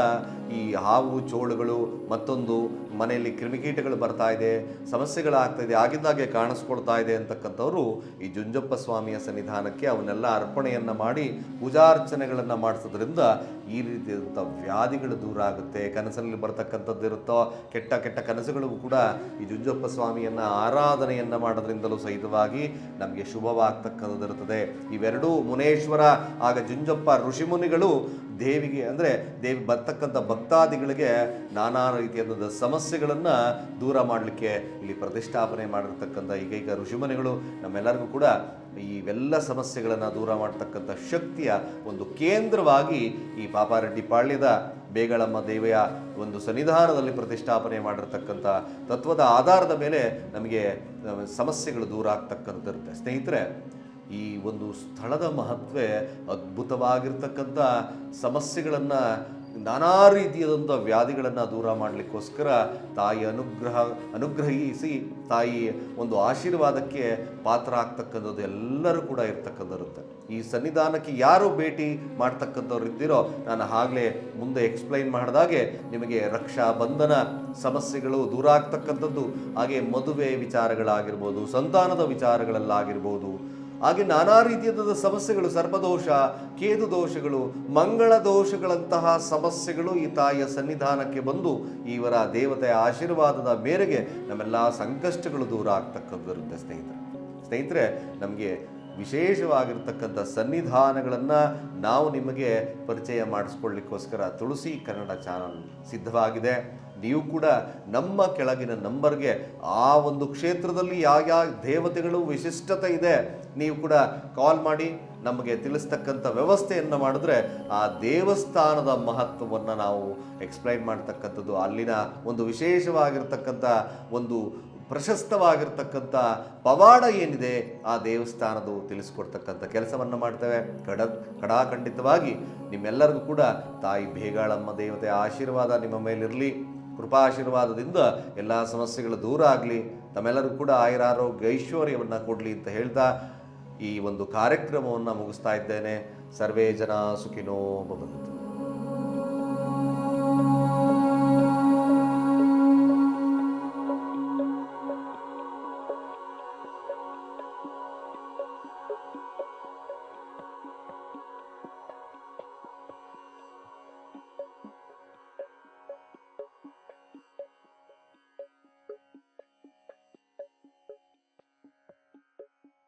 ಈ ಹಾವು ಚೋಳುಗಳು ಮತ್ತೊಂದು ಮನೆಯಲ್ಲಿ ಕ್ರಿಮಿಕೀಟಗಳು ಬರ್ತಾ ಇದೆ, ಸಮಸ್ಯೆಗಳಾಗ್ತಾ ಇದೆ, ಆಗಿಂದಾಗೆ ಕಾಣಿಸ್ಕೊಳ್ತಾ ಇದೆ ಅಂತಕ್ಕಂಥವ್ರು ಈ ಜುಂಜಪ್ಪ ಸ್ವಾಮಿಯ ಸನ್ನಿಧಾನಕ್ಕೆ ಅವನ್ನೆಲ್ಲ ಅರ್ಪಣೆಯನ್ನು ಮಾಡಿ ಪೂಜಾರ್ಚನೆಗಳನ್ನು ಮಾಡಿಸೋದ್ರಿಂದ ಈ ರೀತಿಯಾದಂಥ ವ್ಯಾಧಿಗಳು ದೂರ ಆಗುತ್ತೆ. ಕನಸಲ್ಲಿ ಬರ್ತಕ್ಕಂಥದ್ದು ಇರುತ್ತೋ ಕೆಟ್ಟ ಕೆಟ್ಟ ಕನಸುಗಳು ಕೂಡ ಈ ಜುಂಜಪ್ಪ ಸ್ವಾಮಿಯನ್ನು ಆರಾಧನೆಯನ್ನು ಮಾಡೋದ್ರಿಂದಲೂ ಸಹಿತವಾಗಿ ನಮಗೆ ಶುಭವಾಗ್ತಕ್ಕಂಥದ್ದು ಇರುತ್ತದೆ. ಇವೆರಡೂ ಮುನೇಶ್ವರ ಆಗ ಜುಂಜಪ್ಪ ಋಷಿಮುನಿಗಳು ದೇವಿಗೆ ಅಂದರೆ ದೇವಿ ಬರ್ತಕ್ಕಂಥ ಭಕ್ತಾದಿಗಳಿಗೆ ನಾನಾ ರೀತಿಯಾದ ಸಮಸ್ಯೆಗಳನ್ನು ದೂರ ಮಾಡಲಿಕ್ಕೆ ಇಲ್ಲಿ ಪ್ರತಿಷ್ಠಾಪನೆ ಮಾಡಿರ್ತಕ್ಕಂಥ ಏಕೈಕ ಋಷಿಮುನಿಗಳು ನಮ್ಮೆಲ್ಲರಿಗೂ ಕೂಡ ಇವೆಲ್ಲ ಸಮಸ್ಯೆಗಳನ್ನು ದೂರ ಮಾಡ್ತಕ್ಕಂಥ ಶಕ್ತಿಯ ಒಂದು ಕೇಂದ್ರವಾಗಿ ಈ ಪಾಪಾರೆಡ್ಡಿ ಪಾಳ್ಯದ ಬೇಗಳಮ್ಮ ದೇವಿಯ ಒಂದು ಸನ್ನಿಧಾನದಲ್ಲಿ ಪ್ರತಿಷ್ಠಾಪನೆ ಮಾಡಿರ್ತಕ್ಕಂಥ ತತ್ವದ ಆಧಾರದ ಮೇಲೆ ನಮಗೆ ಸಮಸ್ಯೆಗಳು ದೂರ ಆಗ್ತಕ್ಕಂಥದ್ದಿರುತ್ತೆ. ಸ್ನೇಹಿತರೆ, ಈ ಒಂದು ಸ್ಥಳದ ಮಹತ್ವೇ ಅದ್ಭುತವಾಗಿರ್ತಕ್ಕಂಥ ಸಮಸ್ಯೆಗಳನ್ನು, ನಾನಾ ರೀತಿಯಾದಂಥ ವ್ಯಾಧಿಗಳನ್ನು ದೂರ ಮಾಡಲಿಕ್ಕೋಸ್ಕರ ತಾಯಿ ಅನುಗ್ರಹಿಸಿ ತಾಯಿ ಒಂದು ಆಶೀರ್ವಾದಕ್ಕೆ ಪಾತ್ರ ಆಗ್ತಕ್ಕಂಥದ್ದು ಎಲ್ಲರೂ ಕೂಡ ಇರ್ತಕ್ಕಂಥದ್ದು. ಈ ಸನ್ನಿಧಾನಕ್ಕೆ ಯಾರು ಭೇಟಿ ಮಾಡ್ತಕ್ಕಂಥವ್ರು ಇದ್ದೀರೋ, ನಾನು ಆಗಲೇ ಮುಂದೆ ಎಕ್ಸ್ಪ್ಲೈನ್ ಮಾಡಿದಾಗೆ ನಿಮಗೆ ರಕ್ಷಾ ಬಂಧನ ಸಮಸ್ಯೆಗಳು ದೂರ ಆಗ್ತಕ್ಕಂಥದ್ದು, ಹಾಗೆ ಮದುವೆ ವಿಚಾರಗಳಾಗಿರ್ಬೋದು, ಸಂತಾನದ ವಿಚಾರಗಳಲ್ಲಾಗಿರ್ಬೋದು, ಹಾಗೆ ನಾನಾ ರೀತಿಯಾದ ಸಮಸ್ಯೆಗಳು, ಸರ್ಪದೋಷ, ಕೇತು ದೋಷಗಳು, ಮಂಗಳ ದೋಷಗಳಂತಹ ಸಮಸ್ಯೆಗಳು ಈ ತಾಯಿಯ ಸನ್ನಿಧಾನಕ್ಕೆ ಬಂದು ಇವರ ದೇವತೆಯ ಆಶೀರ್ವಾದದ ಮೇರೆಗೆ ನಮ್ಮೆಲ್ಲ ಸಂಕಷ್ಟಗಳು ದೂರ ಆಗ್ತಕ್ಕಂಥದ್ದು ಸ್ನೇಹಿತರೆ, ನಮಗೆ ವಿಶೇಷವಾಗಿರ್ತಕ್ಕಂಥ ಸನ್ನಿಧಾನಗಳನ್ನು ನಾವು ನಿಮಗೆ ಪರಿಚಯ ಮಾಡಿಸ್ಕೊಳ್ಳಿಕ್ಕೋಸ್ಕರ ತುಳಸಿ ಕನ್ನಡ ಚಾನಲ್ ಸಿದ್ಧವಾಗಿದೆ. ನೀವು ಕೂಡ ನಮ್ಮ ಕೆಳಗಿನ ನಂಬರ್ಗೆ ಆ ಒಂದು ಕ್ಷೇತ್ರದಲ್ಲಿ ಯಾವ ದೇವತೆಗಳು ವಿಶಿಷ್ಟತೆ ಇದೆ ನೀವು ಕೂಡ ಕಾಲ್ ಮಾಡಿ ನಮಗೆ ತಿಳಿಸ್ತಕ್ಕಂಥ ವ್ಯವಸ್ಥೆಯನ್ನು ಮಾಡಿದ್ರೆ ಆ ದೇವಸ್ಥಾನದ ಮಹತ್ವವನ್ನು ನಾವು ಎಕ್ಸ್ಪ್ಲೈನ್ ಮಾಡ್ತಕ್ಕಂಥದ್ದು, ಅಲ್ಲಿನ ಒಂದು ವಿಶೇಷವಾಗಿರ್ತಕ್ಕಂಥ ಒಂದು ಪ್ರಶಸ್ತವಾಗಿರ್ತಕ್ಕಂಥ ಪವಾಡ ಏನಿದೆ ಆ ದೇವಸ್ಥಾನದ ತಿಳಿಸ್ಕೊಡ್ತಕ್ಕಂಥ ಕೆಲಸವನ್ನು ಮಾಡ್ತೇವೆ. ಕಡಾಖಂಡಿತವಾಗಿ ನಿಮ್ಮೆಲ್ಲರಿಗೂ ಕೂಡ ತಾಯಿ ಬೇಗಾಳಮ್ಮ ದೇವತೆಯ ಆಶೀರ್ವಾದ ನಿಮ್ಮ ಮೇಲಿರಲಿ. ಕೃಪಾಶೀರ್ವಾದದಿಂದ ಎಲ್ಲ ಸಮಸ್ಯೆಗಳು ದೂರ ಆಗಲಿ, ತಮ್ಮೆಲ್ಲರೂ ಕೂಡ ಆಯುರಾರೋಗ್ಯ ಐಶ್ವರ್ಯವನ್ನು ಕೊಡಲಿ ಅಂತ ಹೇಳ್ತಾ ಈ ಒಂದು ಕಾರ್ಯಕ್ರಮವನ್ನು ಮುಗಿಸ್ತಾ ಇದ್ದೇನೆ. ಸರ್ವೇ ಜನ ಸುಖಿನೋ ಭವಂತು.